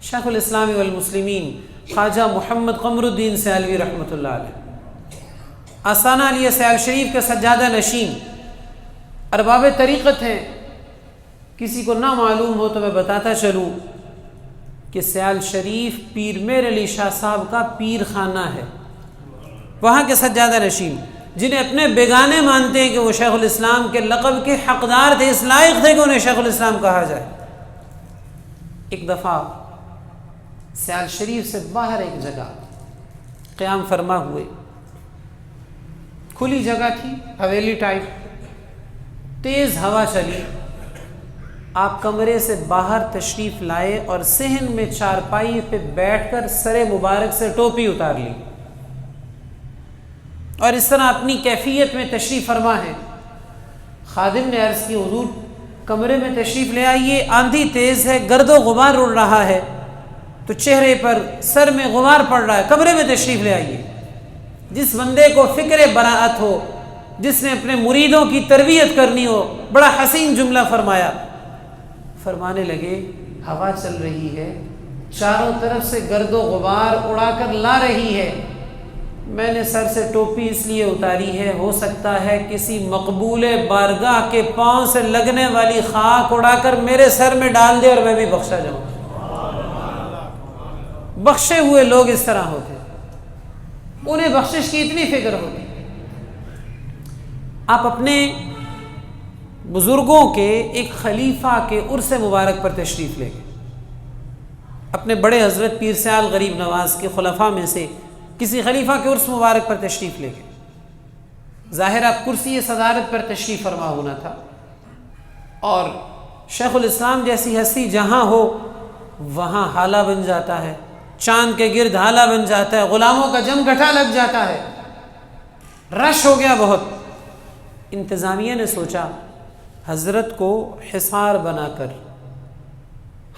شیخ الاسلام والمسلمین خواجہ محمد قمر الدین سیالوی رحمۃ اللہ علیہ، آستانہ علیہ سیال شریف کے سجادہ نشین، ارباب طریقت ہیں۔ کسی کو نہ معلوم ہو تو میں بتاتا چلوں کہ سیال شریف پیر میر علی شاہ صاحب کا پیر خانہ ہے، وہاں کے سجادہ نشین، جنہیں اپنے بیگانے مانتے ہیں کہ وہ شیخ الاسلام کے لقب کے حقدار تھے، اس لائق تھے کہ انہیں شیخ الاسلام کہا جائے۔ ایک دفعہ سیال شریف سے باہر ایک جگہ قیام فرما ہوئے، کھلی جگہ تھی، حویلی ٹائپ، تیز ہوا چلی، آپ کمرے سے باہر تشریف لائے اور صحن میں چارپائی پہ بیٹھ کر سر مبارک سے ٹوپی اتار لی، اور اس طرح اپنی کیفیت میں تشریف فرما ہے۔ خادم نے عرض کی حضور کمرے میں تشریف لے آئیے، آندھی تیز ہے، گرد و غبار اڑ رہا ہے، تو چہرے پر سر میں غبار پڑ رہا ہے، کمرے میں تشریف لے آئیے۔ جس بندے کو فکر براءت ہو، جس نے اپنے مریدوں کی تربیت کرنی ہو، بڑا حسین جملہ فرمایا۔ فرمانے لگے ہوا چل رہی ہے، چاروں طرف سے گرد و غبار اڑا کر لا رہی ہے، میں نے سر سے ٹوپی اس لیے اتاری ہے، ہو سکتا ہے کسی مقبول بارگاہ کے پاؤں سے لگنے والی خاک اڑا کر میرے سر میں ڈال دے اور میں بھی بخشا جاؤں۔ بخشے ہوئے لوگ اس طرح ہوتے، انہیں بخشش کی اتنی فکر ہوتی۔ آپ اپنے بزرگوں کے ایک خلیفہ کے عرس مبارک پر تشریف لے گئے، اپنے بڑے حضرت پیر سیال غریب نواز کے خلفاء میں سے کسی خلیفہ کے عرس مبارک پر تشریف لے گئے۔ ظاہر آپ کرسی صدارت پر تشریف فرما ہونا تھا، اور شیخ الاسلام جیسی ہستی جہاں ہو وہاں حالہ بن جاتا ہے، چاند کے گرد ہالہ بن جاتا ہے، غلاموں کا جم گھٹا لگ جاتا ہے، رش ہو گیا بہت۔ انتظامیہ نے سوچا حضرت کو حصار بنا کر،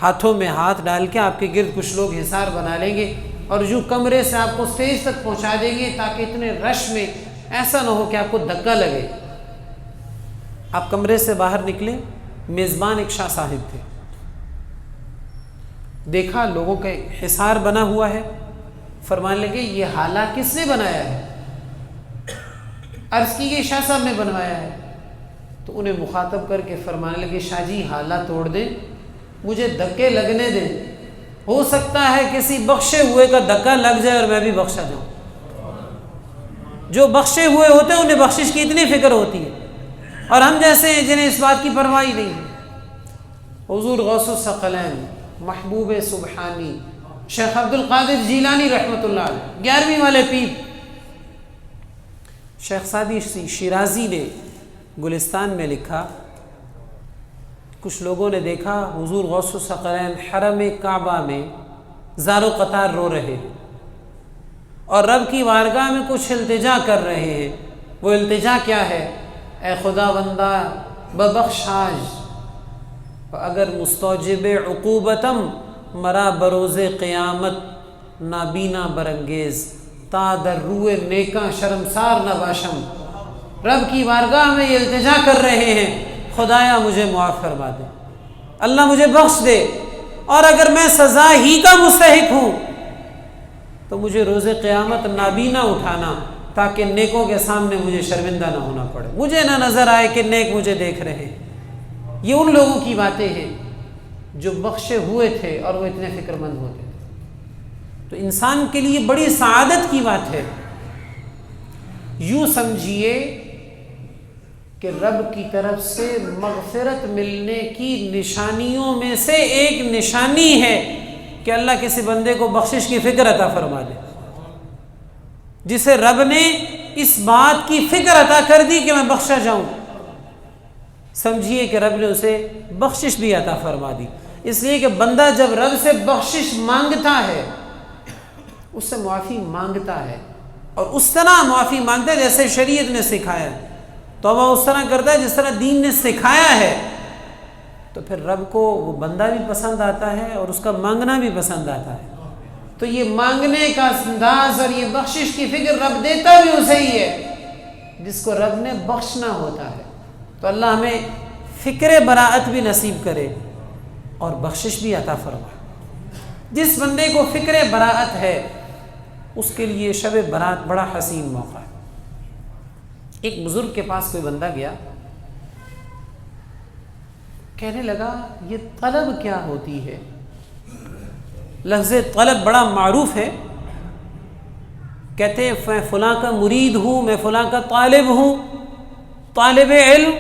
ہاتھوں میں ہاتھ ڈال کے آپ کے گرد کچھ لوگ حصار بنا لیں گے اور جو کمرے سے آپ کو اسٹیج تک پہنچا دیں گے، تاکہ اتنے رش میں ایسا نہ ہو کہ آپ کو دھکا لگے۔ آپ کمرے سے باہر نکلے، میزبان ایک شاہ صاحب تھے، دیکھا لوگوں کا حصار بنا ہوا ہے، فرمانے لگے یہ حالہ کس نے بنایا ہے؟ عرض کی کہ شاہ صاحب نے بنوایا ہے۔ تو انہیں مخاطب کر کے فرمانے لگے شاہ جی حالہ توڑ دیں، مجھے دھکے لگنے دیں، ہو سکتا ہے کسی بخشے ہوئے کا دھکا لگ جائے اور میں بھی بخشا جاؤں۔ جو بخشے ہوئے ہوتے ہیں انہیں بخشش کی اتنی فکر ہوتی ہے، اور ہم جیسے ہیں جنہیں اس بات کی پرواہ ہی نہیں ہے۔ حضور غوث الثقلین محبوب سبحانی شیخ عبد القادر جیلانی رحمۃ اللہ علیہ 11ویں والے پیر شیخ سعدی شیرازی نے گلستان میں لکھا، کچھ لوگوں نے دیکھا حضور غوث الثقلین حرم کعبہ میں زار و قطار رو رہے ہیں اور رب کی بارگاہ میں کچھ التجا کر رہے ہیں۔ وہ التجا کیا ہے؟ اے خدا بندہ ببخشاش، اگر مستوجب عقوبتم مرا بروز قیامت نابینا برانگیز تا در روئے نیکاں شرمسار نہ باشم۔ رب کی بارگاہ میں یہ التجا کر رہے ہیں، خدایا مجھے معاف فرما دے، اللہ مجھے بخش دے، اور اگر میں سزا ہی کا مستحق ہوں تو مجھے روز قیامت نابینا اٹھانا، تاکہ نیکوں کے سامنے مجھے شرمندہ نہ ہونا پڑے، مجھے نہ نظر آئے کہ نیک مجھے دیکھ رہے ہیں۔ یہ ان لوگوں کی باتیں ہیں جو بخشے ہوئے تھے اور وہ اتنے فکر مند ہوتے تھے۔ تو انسان کے لیے بڑی سعادت کی بات ہے۔ یوں سمجھیے کہ رب کی طرف سے مغفرت ملنے کی نشانیوں میں سے ایک نشانی ہے کہ اللہ کسی بندے کو بخشش کی فکر عطا فرما دے، جسے رب نے اس بات کی فکر عطا کر دی کہ میں بخشا جاؤں، سمجھیے کہ رب نے اسے بخشش بھی عطا فرما دی۔ اس لیے کہ بندہ جب رب سے بخشش مانگتا ہے، اس سے معافی مانگتا ہے، اور اس طرح معافی مانگتا ہے جیسے شریعت نے سکھایا ہے، توبہ اس طرح کرتا ہے جس طرح دین نے سکھایا ہے، تو پھر رب کو وہ بندہ بھی پسند آتا ہے اور اس کا مانگنا بھی پسند آتا ہے۔ تو یہ مانگنے کا انداز اور یہ بخشش کی فکر رب دیتا بھی اسے ہی ہے جس کو رب نے بخشنا ہوتا ہے۔ تو اللہ ہمیں فکر براءت بھی نصیب کرے اور بخشش بھی عطا فرمائے۔ جس بندے کو فکر براءت ہے اس کے لیے شب برات بڑا حسین موقع ہے۔ ایک بزرگ کے پاس کوئی بندہ گیا، کہنے لگا یہ طلب کیا ہوتی ہے؟ لفظ طلب بڑا معروف ہے، کہتے ہیں میں فلاں کا مرید ہوں، میں فلاں کا طالب ہوں۔ طالب علم،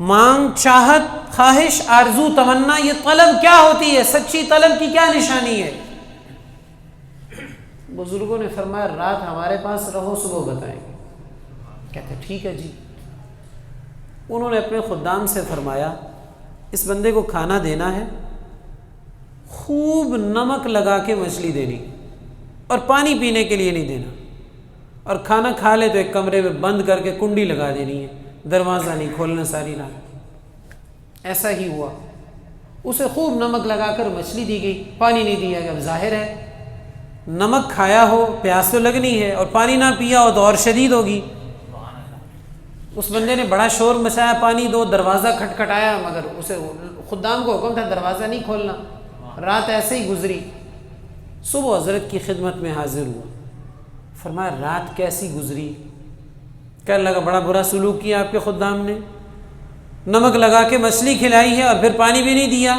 مانگ، چاہت، خواہش، آرزو، تمنا، یہ طلب کیا ہوتی ہے؟ سچی طلب کی کیا نشانی ہے؟ بزرگوں نے فرمایا رات ہمارے پاس رہو، صبح بتائیں گے۔ کہتے ٹھیک ہے جی۔ انہوں نے اپنے خدام سے فرمایا اس بندے کو کھانا دینا ہے، خوب نمک لگا کے مچھلی دینی، اور پانی پینے کے لیے نہیں دینا، اور کھانا کھا لے تو ایک کمرے میں بند کر کے کنڈی لگا دینی ہے، دروازہ نہیں کھولنا ساری رات۔ ایسا ہی ہوا، اسے خوب نمک لگا کر مچھلی دی گئی، پانی نہیں دیا گیا۔ اب ظاہر ہے نمک کھایا ہو پیاس تو لگنی ہے، اور پانی نہ پیا ہو تو اور شدید ہوگی۔ اس بندے نے بڑا شور مچایا، پانی دو، دروازہ کھٹکھٹایا، مگر اسے خدام کو حکم تھا دروازہ نہیں کھولنا۔ رات ایسے ہی گزری، صبح حضرت کی خدمت میں حاضر ہوا، فرمایا رات کیسی گزری؟ کہنے لگا بڑا برا سلوک کیا آپ کے خدام نے، نمک لگا کے مچھلی کھلائی ہے اور پھر پانی بھی نہیں دیا۔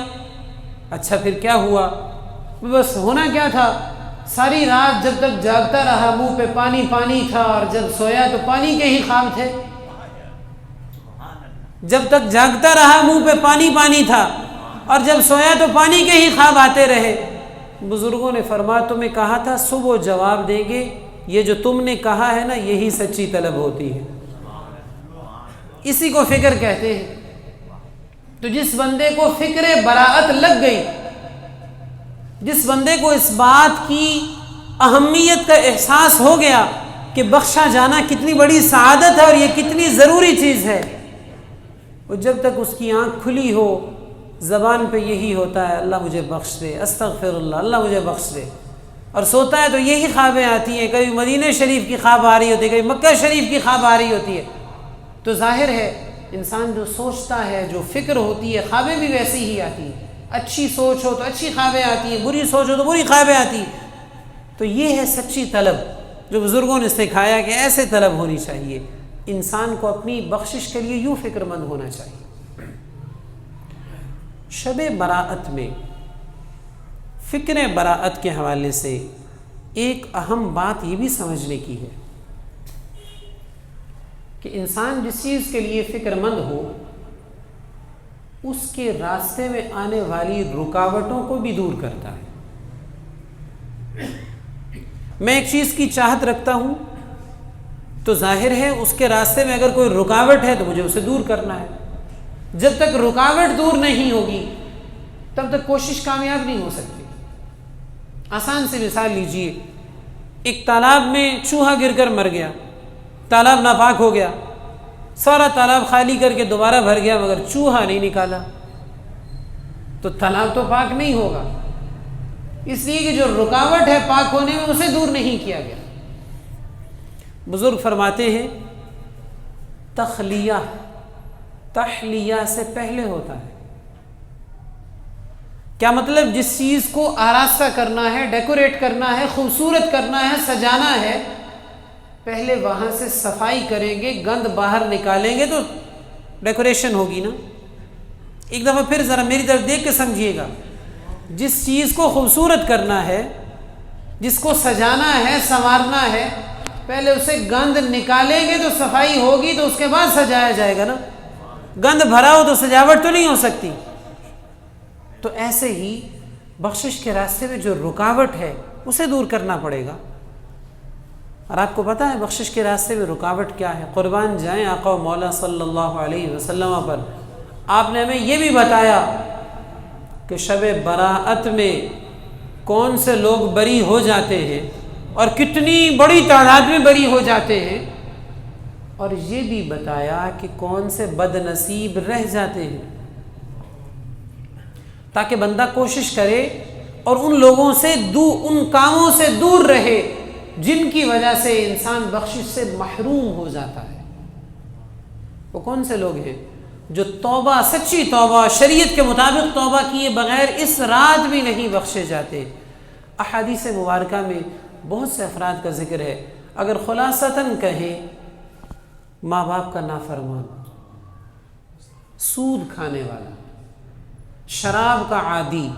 اچھا پھر کیا ہوا؟ بس ہونا کیا تھا، ساری رات جب تک جاگتا رہا منہ پہ پانی پانی تھا، اور جب سویا تو پانی کے ہی خواب تھے۔ جب تک جاگتا رہا منہ پہ پانی پانی تھا، اور جب سویا تو پانی کے ہی خواب آتے رہے۔ بزرگوں نے فرمایا تمہیں کہا تھا صبح جواب دیں گے، یہ جو تم نے کہا ہے نا یہی سچی طلب ہوتی ہے، اسی کو فکر کہتے ہیں۔ تو جس بندے کو فکر براءت لگ گئی، جس بندے کو اس بات کی اہمیت کا احساس ہو گیا کہ بخشا جانا کتنی بڑی سعادت ہے اور یہ کتنی ضروری چیز ہے، وہ جب تک اس کی آنکھ کھلی ہو زبان پہ یہی ہوتا ہے اللہ مجھے بخش دے، استغفر اللہ، اللہ مجھے بخش دے، اور سوتا ہے تو یہی خوابیں آتی ہیں، کبھی مدینہ شریف کی خواب آ رہی ہوتی ہے، کبھی مکہ شریف کی خواب آ رہی ہوتی ہے، تو ظاہر ہے انسان جو سوچتا ہے، جو فکر ہوتی ہے، خوابیں بھی ویسی ہی آتی ہیں۔ اچھی سوچ ہو تو اچھی خوابیں آتی ہیں، بری سوچ ہو تو بری خوابیں آتی ہیں۔ تو یہ ہے سچی طلب جو بزرگوں نے سکھایا کہ ایسے طلب ہونی چاہیے۔ انسان کو اپنی بخشش کے لیے یوں فکر مند ہونا چاہیے۔ شب براءت میں فکر براءت کے حوالے سے ایک اہم بات یہ بھی سمجھنے کی ہے کہ انسان جس چیز کے لیے فکر مند ہو اس کے راستے میں آنے والی رکاوٹوں کو بھی دور کرتا ہے۔ میں ایک چیز کی چاہت رکھتا ہوں تو ظاہر ہے اس کے راستے میں اگر کوئی رکاوٹ ہے تو مجھے اسے دور کرنا ہے۔ جب تک رکاوٹ دور نہیں ہوگی تب تک کوشش کامیاب نہیں ہو سکتی۔ آسان سی مثال لیجئے، ایک تالاب میں چوہا گر کر مر گیا، تالاب ناپاک ہو گیا، سارا تالاب خالی کر کے دوبارہ بھر گیا مگر چوہا نہیں نکالا، تو تالاب تو پاک نہیں ہوگا، اس لیے کہ جو رکاوٹ ہے پاک ہونے میں اسے دور نہیں کیا گیا۔ بزرگ فرماتے ہیں تخلیہ تحلیہ سے پہلے ہوتا ہے۔ کیا مطلب؟ جس چیز کو آراستہ کرنا ہے، ڈیکوریٹ کرنا ہے، خوبصورت کرنا ہے، سجانا ہے، پہلے وہاں سے صفائی کریں گے، گند باہر نکالیں گے تو ڈیکوریشن ہوگی نا۔ ایک دفعہ پھر ذرا میری طرف دیکھ کے سمجھیے گا، جس چیز کو خوبصورت کرنا ہے، جس کو سجانا ہے، سنوارنا ہے، پہلے اسے گند نکالیں گے تو صفائی ہوگی تو اس کے بعد سجایا جائے گا نا۔ گند بھرا ہو تو سجاوٹ تو نہیں ہو سکتی۔ تو ایسے ہی بخشش کے راستے میں جو رکاوٹ ہے اسے دور کرنا پڑے گا۔ اور آپ کو پتہ ہے بخشش کے راستے میں رکاوٹ کیا ہے؟ قربان جائیں آقا و مولا صلی اللہ علیہ وسلم پر، آپ نے ہمیں یہ بھی بتایا کہ شب براءت میں کون سے لوگ بری ہو جاتے ہیں اور کتنی بڑی تعداد میں بری ہو جاتے ہیں، اور یہ بھی بتایا کہ کون سے بد نصیب رہ جاتے ہیں، تاکہ بندہ کوشش کرے اور ان لوگوں سے ان کاموں سے دور رہے جن کی وجہ سے انسان بخشش سے محروم ہو جاتا ہے۔ وہ کون سے لوگ ہیں؟ جو توبہ، سچی توبہ، شریعت کے مطابق توبہ کیے بغیر اس رات بھی نہیں بخشے جاتے۔ احادیث مبارکہ میں بہت سے افراد کا ذکر ہے، اگر خلاصتاً کہیں، ماں باپ کا نافرمان، سود کھانے والا، شراب کا عادی،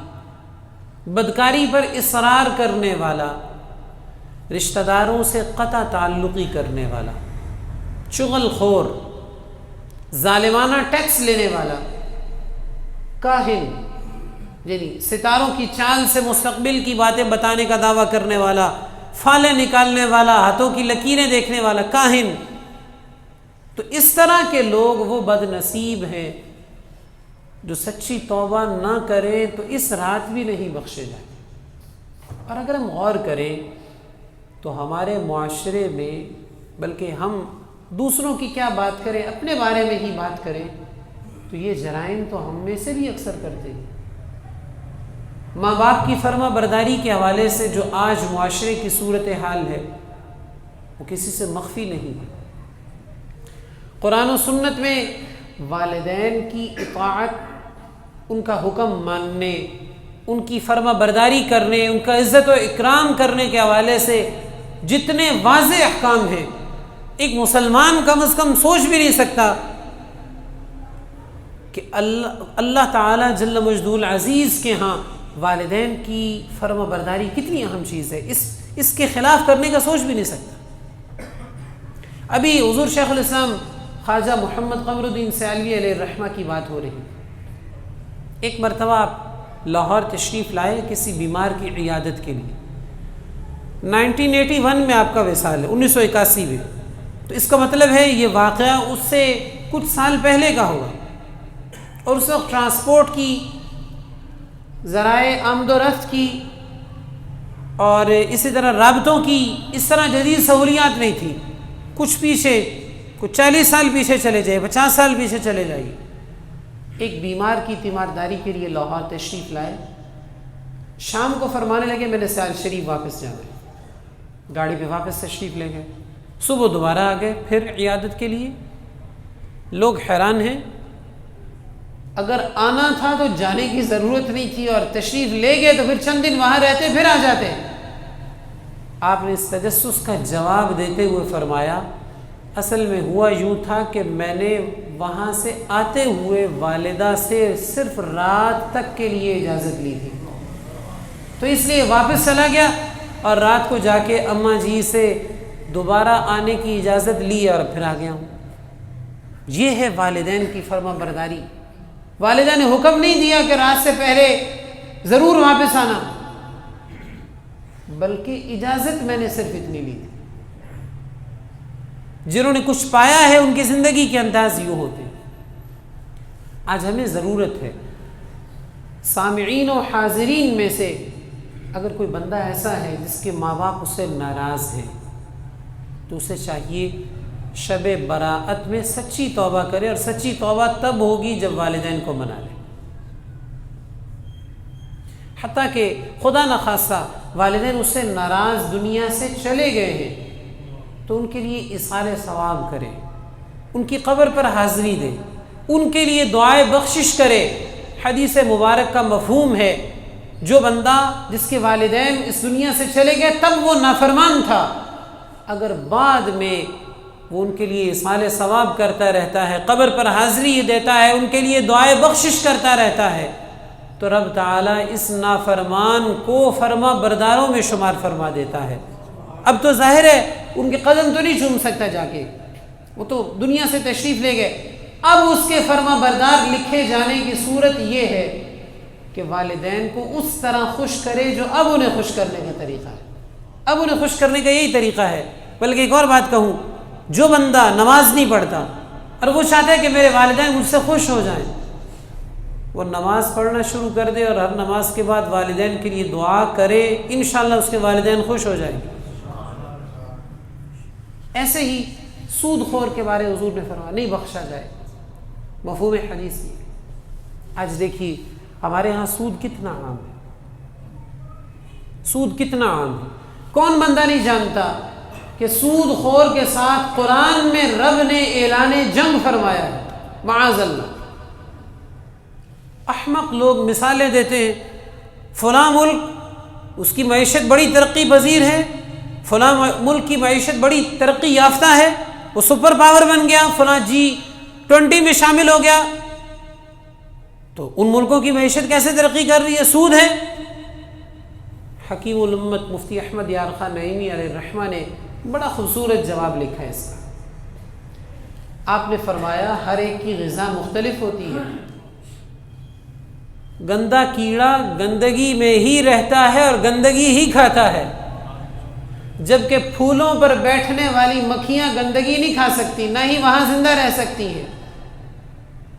بدکاری پر اصرار کرنے والا، رشتہ داروں سے قطع تعلقی کرنے والا، چغل خور، ظالمانہ ٹیکس لینے والا، کاہن یعنی ستاروں کی چاند سے مستقبل کی باتیں بتانے کا دعویٰ کرنے والا، فالیں نکالنے والا، ہاتھوں کی لکیریں دیکھنے والا، کاہن، تو اس طرح کے لوگ وہ بد نصیب ہیں جو سچی توبہ نہ کریں تو اس رات بھی نہیں بخشے جائیں۔ اور اگر ہم غور کریں تو ہمارے معاشرے میں، بلکہ ہم دوسروں کی کیا بات کریں، اپنے بارے میں ہی بات کریں، تو یہ جرائم تو ہم میں سے بھی اکثر کرتے ہیں۔ ماں باپ کی فرما برداری کے حوالے سے جو آج معاشرے کی صورتحال ہے وہ کسی سے مخفی نہیں ہے۔ قرآن و سنت میں والدین کی اطاعت، ان کا حکم ماننے، ان کی فرما برداری کرنے، ان کا عزت و اکرام کرنے کے حوالے سے جتنے واضح احکام ہیں، ایک مسلمان کم از کم سوچ بھی نہیں سکتا کہ اللہ تعالیٰ جل مجدہ العزیز کے ہاں والدین کی فرما برداری کتنی اہم چیز ہے، اس کے خلاف کرنے کا سوچ بھی نہیں سکتا۔ ابھی حضور شیخ الاسلام خواجہ محمد قمر الدین سیالوی علیہ الرحمہ کی بات ہو رہی۔ ایک مرتبہ آپ لاہور تشریف لائے کسی بیمار کی عیادت کے لیے، 1981 میں آپ کا وصال ہے، 1981 میں، تو اس کا مطلب ہے یہ واقعہ اس سے کچھ سال پہلے کا ہوگا، اور اس وقت ٹرانسپورٹ کی ذرائع آمد و رفت کی اور اسی طرح رابطوں کی اس طرح جدید سہولیات نہیں تھی. کچھ پیچھے، کچھ 40 سال پیچھے چلے جائے، 50 سال پیچھے چلے جائیے. ایک بیمار کی تیمارداری کے لیے لاہور تشریف لائے. شام کو فرمانے لگے میں نے سیال شریف واپس جانا ہے. گاڑی پہ واپس تشریف لے گئے. صبح دوبارہ آ گئے پھر عیادت کے لیے. لوگ حیران ہیں، اگر آنا تھا تو جانے کی ضرورت نہیں تھی، اور تشریف لے گئے تو پھر چند دن وہاں رہتے پھر آ جاتے. آپ نے اس تجسس کا جواب دیتے ہوئے فرمایا اصل میں ہوا یوں تھا کہ میں نے وہاں سے آتے ہوئے والدہ سے صرف رات تک کے لیے اجازت لی تھی، تو اس لیے واپس چلا گیا اور رات کو جا کے اماں جی سے دوبارہ آنے کی اجازت لی اور پھر آ گیا ہوں. یہ ہے والدین کی فرما برداری. والدہ نے حکم نہیں دیا کہ رات سے پہلے ضرور واپس آنا، بلکہ اجازت میں نے صرف اتنی لی تھی. جنہوں نے کچھ پایا ہے ان کی زندگی کے انداز یوں ہوتے. آج ہمیں ضرورت ہے سامعین و حاضرین میں سے اگر کوئی بندہ ایسا ہے جس کے ماں باپ اس سے ناراض ہیں تو اسے چاہیے شب براءت میں سچی توبہ کرے، اور سچی توبہ تب ہوگی جب والدین کو منا لے. حتیٰ کہ خدا نخواستہ والدین اس سے ناراض دنیا سے چلے گئے ہیں تو ان کے لیے ایصال ثواب کرے، ان کی قبر پر حاضری دے، ان کے لیے دعائے بخشش کرے. حدیث مبارک کا مفہوم ہے جو بندہ جس کے والدین اس دنیا سے چلے گئے تب وہ نافرمان تھا، اگر بعد میں وہ ان کے لیے ایصال ثواب کرتا رہتا ہے، قبر پر حاضری دیتا ہے، ان کے لیے دعائے بخشش کرتا رہتا ہے، تو رب تعالیٰ اس نافرمان کو فرما برداروں میں شمار فرما دیتا ہے. اب تو ظاہر ہے ان کے قدم تو نہیں چوم سکتا جا کے، وہ تو دنیا سے تشریف لے گئے. اب اس کے فرما بردار لکھے جانے کی صورت یہ ہے کہ والدین کو اس طرح خوش کرے جو اب انہیں خوش کرنے کا طریقہ ہے. اب انہیں خوش کرنے کا یہی طریقہ ہے. بلکہ ایک اور بات کہوں، جو بندہ نماز نہیں پڑھتا اور وہ چاہتا ہے کہ میرے والدین مجھ سے خوش ہو جائیں، وہ نماز پڑھنا شروع کر دے اور ہر نماز کے بعد والدین کے لیے دعا کرے، انشاءاللہ اس کے والدین خوش ہو جائیں گے. ایسے ہی سود خور کے بارے حضور نے فرمایا نہیں بخشا جائے، مفہوم حدیث یہ. آج دیکھیے ہمارے ہاں سود کتنا عام ہے، سود کتنا عام ہے. کون بندہ نہیں جانتا کہ سود خور کے ساتھ قرآن میں رب نے اعلان جنگ فرمایا ہے، معاذ اللہ. احمق لوگ مثالیں دیتے ہیں، فلاں ملک اس کی معیشت بڑی ترقی پذیر ہے، فلاں ملک کی معیشت بڑی ترقی یافتہ ہے، وہ سپر پاور بن گیا، فلاں G20 میں شامل ہو گیا. تو ان ملکوں کی معیشت کیسے ترقی کر رہی ہے؟ سود ہے. حکیم الامت مفتی احمد یار خان نعیمی علیہ الرحمہ نے بڑا خوبصورت جواب لکھا ہے اس کا. آپ نے فرمایا ہر ایک کی غذا مختلف ہوتی ہے. گندا کیڑا گندگی میں ہی رہتا ہے اور گندگی ہی کھاتا ہے، جبکہ پھولوں پر بیٹھنے والی مکھیاں گندگی نہیں کھا سکتی، نہ ہی وہاں زندہ رہ سکتی ہیں،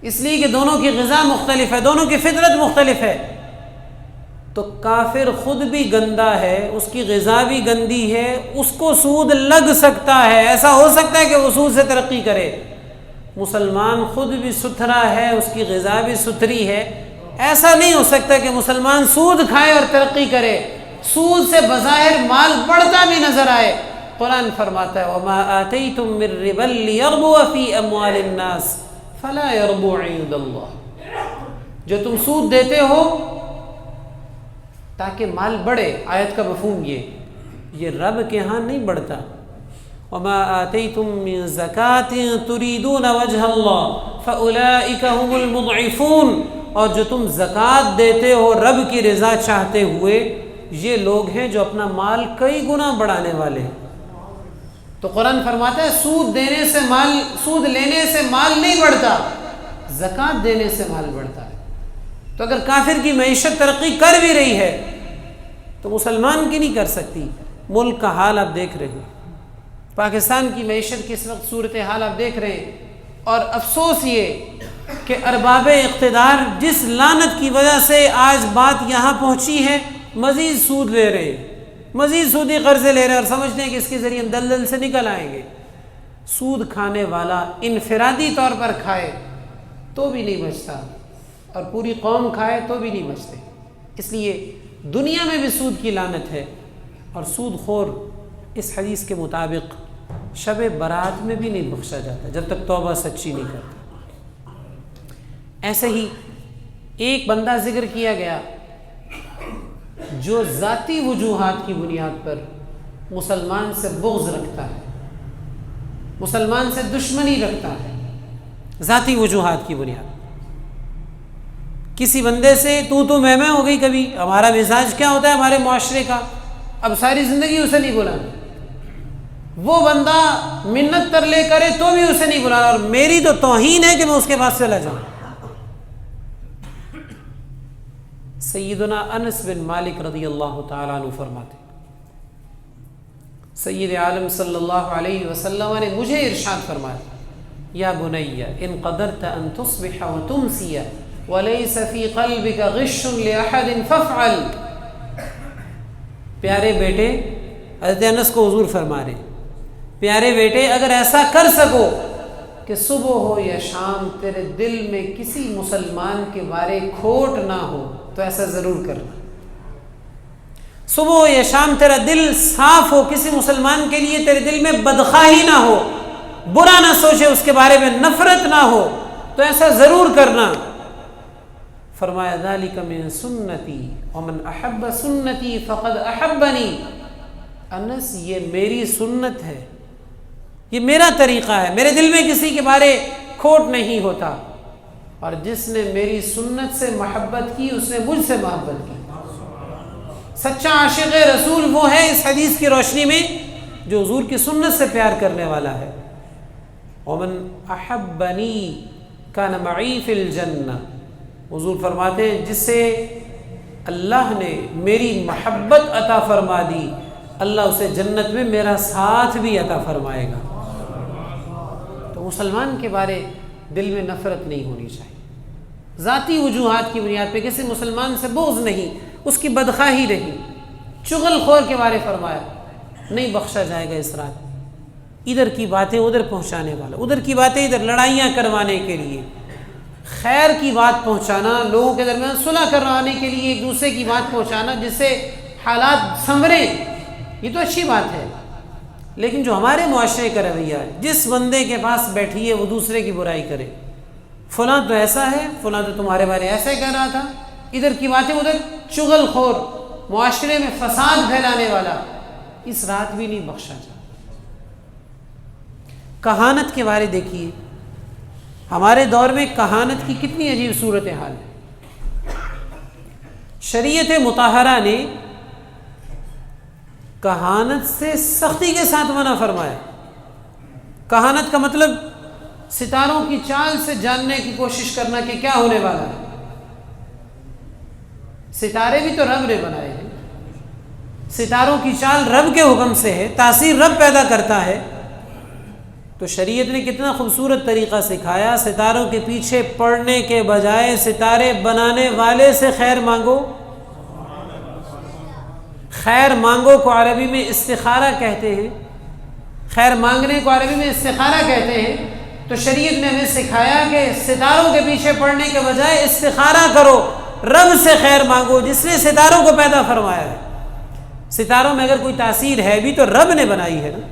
اس لیے کہ دونوں کی غذا مختلف ہے، دونوں کی فطرت مختلف ہے. تو کافر خود بھی گندا ہے، اس کی غذا بھی گندی ہے، اس کو سود لگ سکتا ہے، ایسا ہو سکتا ہے کہ وہ سود سے ترقی کرے. مسلمان خود بھی ستھرا ہے، اس کی غذا بھی ستھری ہے، ایسا نہیں ہو سکتا کہ مسلمان سود کھائے اور ترقی کرے. سود سے بظاہر مال بڑھتا بھی نظر آئے. قرآن فرماتا ہے وَمَا آتَيْتُم مِّن رِّبًا لِّيَرْبُوَ فِي أَمْوَالِ النَّاسِ فَلَا يَرْبُو عِندَ اللَّهِ. جو تم سود دیتے ہو تاکہ مال بڑھے، آیت کا مفہوم یہ رب کے ہاں نہیں بڑھتا. وَمَا آتَيْتُم مِّن زَكَاةٍ تُرِيدُونَ وَجْهَ اللَّهِ فَأُولَٰئِكَ هُمُ الْمُضْعِفُونَ. اور جو تم زکوٰۃ دیتے ہو رب کی رضا چاہتے ہوئے، یہ لوگ ہیں جو اپنا مال کئی گنا بڑھانے والے ہیں. تو قرآن فرماتا ہے سود لینے سے مال نہیں بڑھتا، زکوٰۃ دینے سے مال بڑھتا ہے. تو اگر کافر کی معیشت ترقی کر بھی رہی ہے تو مسلمان کی نہیں کر سکتی. ملک کا حال آپ دیکھ رہے ہیں، پاکستان کی معیشت کی اس وقت صورتحال آپ دیکھ رہے ہیں، اور افسوس یہ کہ ارباب اقتدار جس لعنت کی وجہ سے آج بات یہاں پہنچی ہے، مزید سود لے رہے ہیں، مزید سودی قرضے لے رہے ہیں اور سمجھتے ہیں کہ اس کے ذریعے ہم دلدل سے نکل آئیں گے۔ سود کھانے والا انفرادی طور پر کھائے تو بھی نہیں بچتا، اور پوری قوم کھائے تو بھی نہیں بچتے۔ اس لیے دنیا میں بھی سود کی لعنت ہے، اور سود خور اس حدیث کے مطابق شب برات میں بھی نہیں بخشا جاتا جب تک توبہ سچی نہیں کرتا۔ ایسے ہی ایک بندہ ذکر کیا گیا جو ذاتی وجوہات کی بنیاد پر مسلمان سے بغض رکھتا ہے، مسلمان سے دشمنی رکھتا ہے، ذاتی وجوہات کی بنیاد۔ کسی بندے سے تو میں ہو گئی کبھی۔ ہمارا مزاج کیا ہوتا ہے ہمارے معاشرے کا، اب ساری زندگی اسے نہیں بلانا، وہ بندہ منت ترلے کرے تو بھی اسے نہیں بلانا، اور میری تو توہین ہے کہ میں اس کے پاس چلا جاؤں۔ سیدنا انس بن مالک رضی اللہ تعالیٰ عنہ فرماتے، سید عالم صلی اللہ علیہ وسلم نے مجھے ارشاد فرمایا، یا بنی ان قدرت ان تصبح وتمسی ولیس فی قلبک غش لأحد فافعل۔ پیارے بیٹے، حضرت انس کو حضور فرما رہے، پیارے بیٹے اگر ایسا کر سکو کہ صبح ہو یا شام تیرے دل میں کسی مسلمان کے بارے کھوٹ نہ ہو تو ایسا ضرور کرنا۔ صبح ہو یا شام تیرا دل صاف ہو، کسی مسلمان کے لیے تیرے دل میں بدخواہی نہ ہو، برا نہ سوچے، اس کے بارے میں نفرت نہ ہو، تو ایسا ضرور کرنا۔ فرمایا ذالک من سنتی ومن احب سنتی فقد احبنی۔ انس یہ میری سنت ہے، یہ میرا طریقہ ہے، میرے دل میں کسی کے بارے کھوٹ نہیں ہوتا، اور جس نے میری سنت سے محبت کی اس نے مجھ سے محبت کی۔ سچا عاشق رسول وہ ہے اس حدیث کی روشنی میں جو حضور کی سنت سے پیار کرنے والا ہے۔ ومن احبنی کان معی فی الجنہ، حضور فرماتے ہیں جس سے اللہ نے میری محبت عطا فرما دی، اللہ اسے جنت میں میرا ساتھ بھی عطا فرمائے گا۔ تو مسلمان کے بارے دل میں نفرت نہیں ہونی چاہیے، ذاتی وجوہات کی بنیاد پہ کسی مسلمان سے بغض نہیں، اس کی بدخواہی نہیں۔ چغل خور کے بارے فرمایا نہیں بخشا جائے گا اس رات، ادھر کی باتیں ادھر پہنچانے والا، ادھر کی باتیں ادھر، لڑائیاں کروانے کے لیے، خیر کی بات پہنچانا، لوگوں کے درمیان صلح کروانے کے لیے ایک دوسرے کی بات پہنچانا جس سے حالات سنوریں، یہ تو اچھی بات ہے۔ لیکن جو ہمارے معاشرے کا رویہ ہے، جس بندے کے پاس بیٹھی ہے وہ دوسرے کی برائی کرے، فلاں تو ایسا ہے، فلاں تو تمہارے بارے ایسا ہی کہہ رہا تھا، ادھر کی باتیں ادھر، چغل خور، معاشرے میں فساد پھیلانے والا، اس رات بھی نہیں بخشا جاتا۔ کہانت کے بارے دیکھیے، ہمارے دور میں کہانت کی کتنی عجیب صورتحال ہے۔ شریعت مطہرہ نے کہانت سے سختی کے ساتھ منع فرمایا۔ کہانت کا مطلب ستاروں کی چال سے جاننے کی کوشش کرنا کہ کیا ہونے والا ہے۔ ستارے بھی تو رب نے بنائے ہیں، ستاروں کی چال رب کے حکم سے ہے، تاثیر رب پیدا کرتا ہے، تو شریعت نے کتنا خوبصورت طریقہ سکھایا، ستاروں کے پیچھے پڑنے کے بجائے ستارے بنانے والے سے خیر مانگو۔ خیر مانگو کو عربی میں استخارہ کہتے ہیں، خیر مانگنے کو عربی میں استخارہ کہتے ہیں، تو شریعت نے ہمیں سکھایا کہ ستاروں کے پیچھے پڑنے کے بجائے استخارہ کرو، رب سے خیر مانگو جس نے ستاروں کو پیدا فرمایا ہے۔ ستاروں میں اگر کوئی تاثیر ہے بھی تو رب نے بنائی ہے نا۔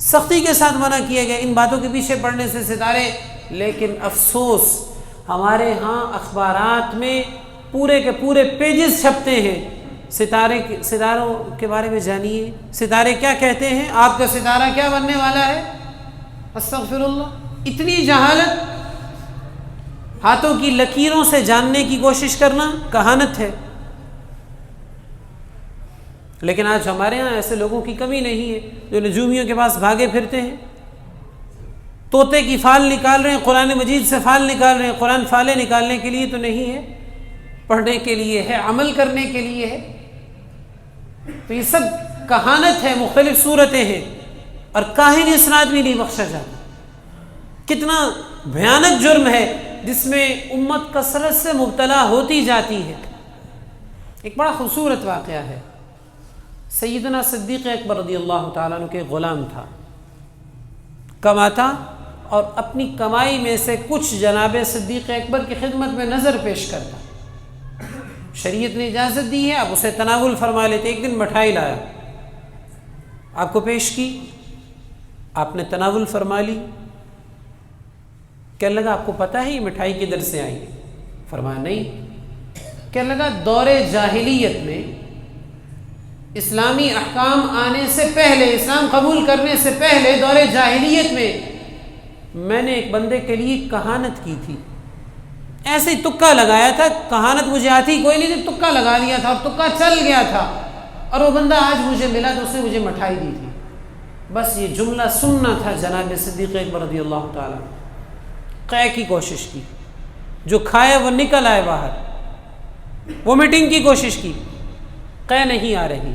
سختی کے ساتھ منع کیے گئے ان باتوں کے پیچھے پڑنے سے ستارے، لیکن افسوس ہمارے ہاں اخبارات میں پورے کے پورے پیجز چھپتے ہیں ستاروں کے بارے میں جانیے، ستارے کیا کہتے ہیں، آپ کا ستارہ کیا بننے والا ہے۔ استغفر اللہ، اتنی جہالت، ہاتھوں کی لکیروں سے جاننے کی کوشش کرنا کہانت ہے۔ لیکن آج ہمارے ہاں ایسے لوگوں کی کمی نہیں ہے جو نجومیوں کے پاس بھاگے پھرتے ہیں، طوطے کی فال نکال رہے ہیں، قرآن مجید سے فال نکال رہے ہیں۔ قرآن فالیں نکالنے کے لیے تو نہیں ہے، پڑھنے کے لیے ہے، عمل کرنے کے لیے ہے۔ تو یہ سب کہانت ہے، مختلف صورتیں ہیں، اور کاہن اس رات بھی نہیں بخشا جاتا۔ کتنا بھیانک جرم ہے جس میں امت کثرت سے مبتلا ہوتی جاتی ہے۔ ایک بڑا خوبصورت واقعہ ہے، سیدنا صدیق اکبر رضی اللہ تعالیٰ عنہ کے غلام تھا، کماتا اور اپنی کمائی میں سے کچھ جناب صدیق اکبر کی خدمت میں نظر پیش کرتا۔ شریعت نے اجازت دی ہے، آپ اسے تناول فرما لیتے۔ ایک دن مٹھائی لایا، آپ کو پیش کی، آپ نے تناول فرما لی۔ کہنے لگا آپ کو پتہ ہے یہ مٹھائی کدھر سے آئی؟ فرمایا نہیں۔ کہنے لگا دور جاہلیت میں، اسلامی احکام آنے سے پہلے، اسلام قبول کرنے سے پہلے دور جاہلیت میں نے ایک بندے کے لیے کہانت کی تھی، ایسے ہی تکا لگایا تھا، کہانت مجھے آتی کوئی نہیں تھی، تکا لگا دیا تھا اور تکا چل گیا تھا، اور وہ بندہ آج مجھے ملا تو اس نے مجھے مٹھائی دی تھی۔ بس یہ جملہ سننا تھا جناب صدیق اکبر رضی اللہ تعالیٰ، قے کی کوشش کی، جو کھائے وہ نکل آئے باہر، وومیٹنگ کی کوشش کی، قے نہیں آ رہی۔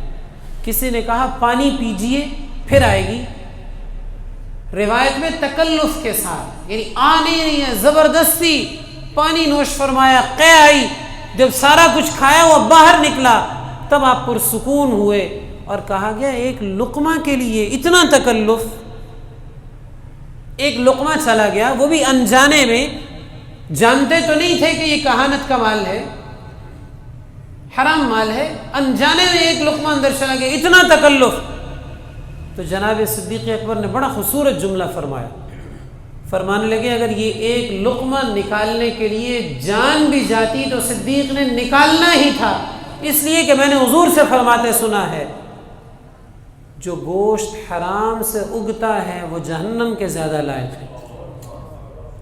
کسی نے کہا پانی پیجئے پھر آئے گی، روایت میں تکلف کے ساتھ، یعنی آنے نہیں ہے، زبردستی پانی نوش فرمایا، قے آئی، جب سارا کچھ کھایا وہ باہر نکلا، تب آپ پرسکون ہوئے اور کہا گیا ایک لقمہ کے لیے اتنا تکلف، ایک لقمہ چلا گیا، وہ بھی انجانے میں، جانتے تو نہیں تھے کہ یہ کہانت کا مال ہے، حرام مال ہے، انجانے میں ایک لقمہ اندر چلا گیا، اتنا تکلف۔ تو جناب صدیق اکبر نے بڑا خوبصورت جملہ فرمایا، فرمانے لگے اگر یہ ایک لقمہ نکالنے کے لیے جان بھی جاتی تو صدیق نے نکالنا ہی تھا، اس لیے کہ میں نے حضور سے فرماتے سنا ہے جو گوشت حرام سے اگتا ہے وہ جہنم کے زیادہ لائق ہے،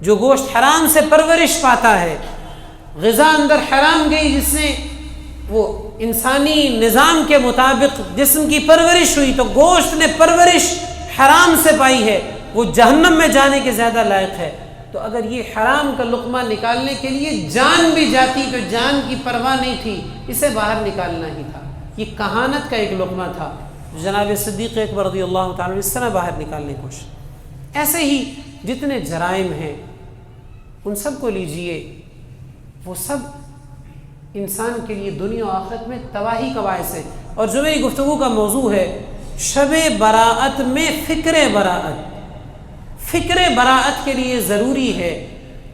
جو گوشت حرام سے پرورش پاتا ہے، غذا اندر حرام گئی جس نے وہ انسانی نظام کے مطابق جسم کی پرورش ہوئی تو گوشت نے پرورش حرام سے پائی ہے، وہ جہنم میں جانے کے زیادہ لائق ہے۔ تو اگر یہ حرام کا لقمہ نکالنے کے لیے جان بھی جاتی تو جان کی پرواہ نہیں تھی، اسے باہر نکالنا ہی تھا۔ یہ کہانت کا ایک لقمہ تھا، جناب صدیق اکبر رضی اللہ تعالیٰ اس طرح باہر نکالنے کی کوشش۔ ایسے ہی جتنے جرائم ہیں ان سب کو لیجئے، وہ سب انسان کے لیے دنیا و آخرت میں تباہی کا باعث ہے۔ اور جو میری گفتگو کا موضوع ہے شب براءت میں فکر براءت، فکر براءت کے لیے ضروری ہے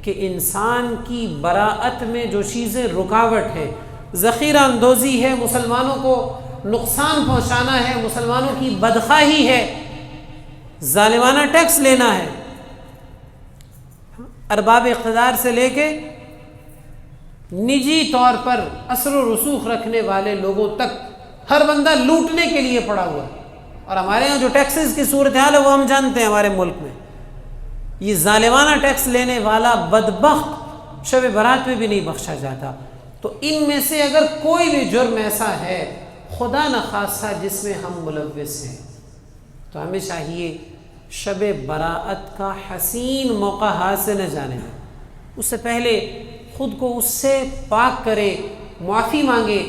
کہ انسان کی براءت میں جو چیزیں رکاوٹ ہے، ذخیرہ اندوزی ہے، مسلمانوں کو نقصان پہنچانا ہے، مسلمانوں کی بدخواہی ہے، ظالمانہ ٹیکس لینا ہے، ارباب اقتدار سے لے کے نجی طور پر اثر و رسوخ رکھنے والے لوگوں تک ہر بندہ لوٹنے کے لیے پڑا ہوا ہے۔ اور ہمارے یہاں جو ٹیکسز کی صورتحال ہے وہ ہم جانتے ہیں، ہمارے ملک میں یہ ظالمانہ ٹیکس لینے والا بدبخت شب برات میں بھی نہیں بخشا جاتا۔ تو ان میں سے اگر کوئی بھی جرم ایسا ہے خدا نخواستہ جس میں ہم ملوث ہیں تو ہمیں چاہیے شب براءت کا حسین موقع ہاتھ سے نہ جانے دیں، اس سے پہلے خود کو اس سے پاک کرے، معافی مانگے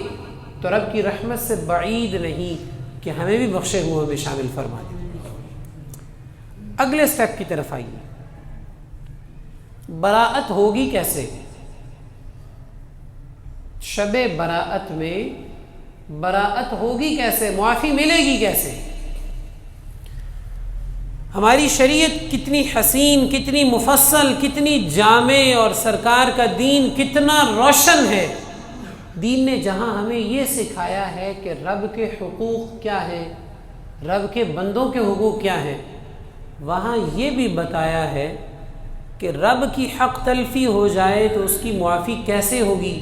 تو رب کی رحمت سے بعید نہیں کہ ہمیں بھی بخشے ہوئے میں شامل فرما دے۔ اگلے سٹیپ کی طرف آئیے، براءت ہوگی کیسے؟ شب براءت میں براءت ہوگی کیسے؟ معافی ملے گی کیسے؟ ہماری شریعت کتنی حسین، کتنی مفصل، کتنی جامع، اور سرکار کا دین کتنا روشن ہے۔ دین نے جہاں ہمیں یہ سکھایا ہے کہ رب کے حقوق کیا ہیں، رب کے بندوں کے حقوق کیا ہیں، وہاں یہ بھی بتایا ہے کہ رب کی حق تلفی ہو جائے تو اس کی معافی کیسے ہوگی،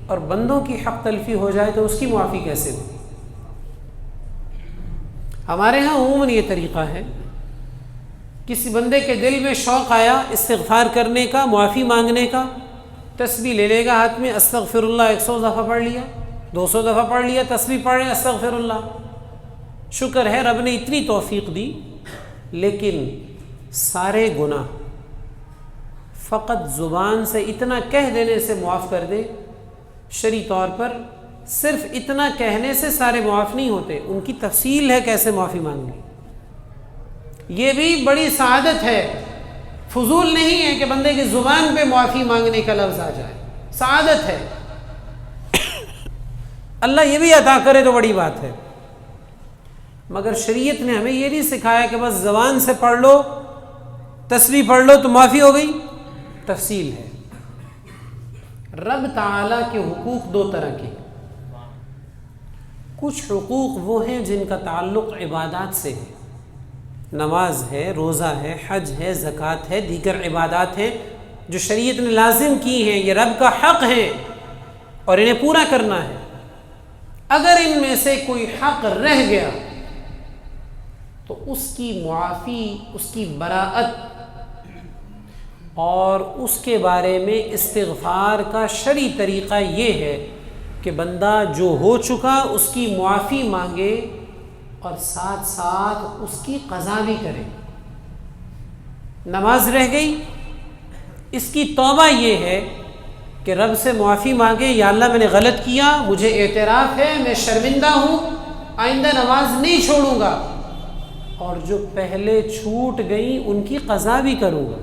اور بندوں کی حق تلفی ہو جائے تو اس کی معافی کیسے ہوگی۔ ہمارے ہاں عموماً یہ طریقہ ہے، کسی بندے کے دل میں شوق آیا استغفار کرنے کا، معافی مانگنے کا، تسبیح لے لے گا ہاتھ میں، استغفر اللہ 100 دفعہ پڑھ لیا، 200 دفعہ پڑھ لیا، تسبیح پڑھ رہے استغفر اللہ۔ شکر ہے رب نے اتنی توفیق دی، لیکن سارے گناہ فقط زبان سے اتنا کہہ دینے سے معاف کر دے، شرعی طور پر صرف اتنا کہنے سے سارے معاف نہیں ہوتے، ان کی تفصیل ہے کیسے معافی مانگنی۔ یہ بھی بڑی سعادت ہے، فضول نہیں ہے کہ بندے کی زبان پہ معافی مانگنے کا لفظ آ جائے، سعادت ہے۔ اللہ یہ بھی عطا کرے تو بڑی بات ہے، مگر شریعت نے ہمیں یہ نہیں سکھایا کہ بس زبان سے پڑھ لو، تسبیح پڑھ لو تو معافی ہو گئی۔ تفصیل ہے۔ رب تعالیٰ کے حقوق دو طرح کے، کچھ حقوق وہ ہیں جن کا تعلق عبادات سے ہے، نماز ہے، روزہ ہے، حج ہے، زکوٰۃ ہے، دیگر عبادات ہیں جو شریعت نے لازم کی ہیں، یہ رب کا حق ہے اور انہیں پورا کرنا ہے۔ اگر ان میں سے کوئی حق رہ گیا تو اس کی معافی، اس کی براءت اور اس کے بارے میں استغفار کا شرعی طریقہ یہ ہے کہ بندہ جو ہو چکا اس کی معافی مانگے اور ساتھ ساتھ اس کی قضا بھی کرے۔ نماز رہ گئی، اس کی توبہ یہ ہے کہ رب سے معافی مانگے، یا اللہ میں نے غلط کیا، مجھے اعتراف ہے، میں شرمندہ ہوں، آئندہ نماز نہیں چھوڑوں گا، اور جو پہلے چھوٹ گئیں ان کی قضا بھی کروں گا۔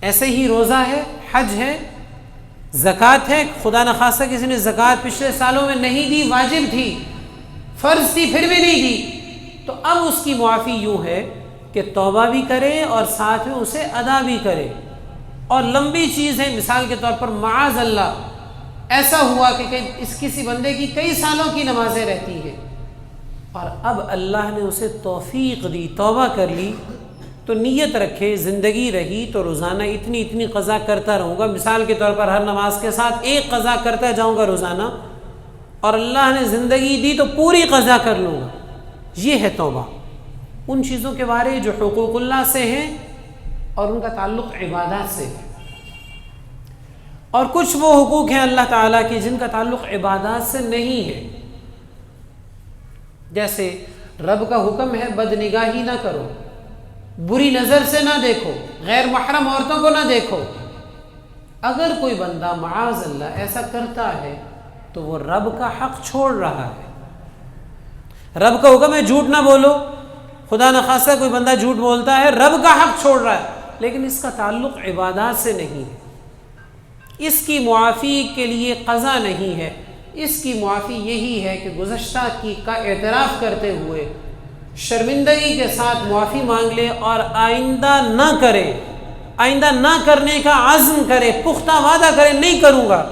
ایسے ہی روزہ ہے، حج ہے، زکوٰۃ ہے، خدا نخواستہ کسی نے زکوٰۃ پچھلے سالوں میں نہیں دی، واجب تھی، فرض تھی، پھر بھی نہیں دی، تو اب اس کی معافی یوں ہے کہ توبہ بھی کرے اور ساتھ میں اسے ادا بھی کرے۔ اور لمبی چیز ہے، مثال کے طور پر معاذ اللہ ایسا ہوا کہ کسی بندے کی کئی سالوں کی نمازیں رہتی ہیں اور اب اللہ نے اسے توفیق دی، توبہ کر لی، تو نیت رکھے زندگی رہی تو روزانہ اتنی قضا کرتا رہوں گا، مثال کے طور پر ہر نماز کے ساتھ ایک قضا کرتا جاؤں گا روزانہ، اور اللہ نے زندگی دی تو پوری قضا کر لوں گا۔ یہ ہے توبہ، ان چیزوں کے بارے جو حقوق اللہ سے ہیں اور ان کا تعلق عبادات سے ہے۔ اور کچھ وہ حقوق ہیں اللہ تعالیٰ کی جن کا تعلق عبادات سے نہیں ہے، جیسے رب کا حکم ہے بد نگاہی نہ کرو، بری نظر سے نہ دیکھو، غیر محرم عورتوں کو نہ دیکھو۔ اگر کوئی بندہ معاذ اللہ ایسا کرتا ہے تو وہ رب کا حق چھوڑ رہا ہے۔ رب کا حکم ہے جھوٹ نہ بولو، خدا نخواستہ کوئی بندہ جھوٹ بولتا ہے، رب کا حق چھوڑ رہا ہے، لیکن اس کا تعلق عبادات سے نہیں ہے، اس کی معافی کے لیے قضا نہیں ہے، اس کی معافی یہی ہے کہ گزشتہ کا اعتراف کرتے ہوئے شرمندگی کے ساتھ معافی مانگ لے اور آئندہ نہ کرے، آئندہ نہ کرنے کا عزم کرے، پختہ وعدہ کرے نہیں کروں گا،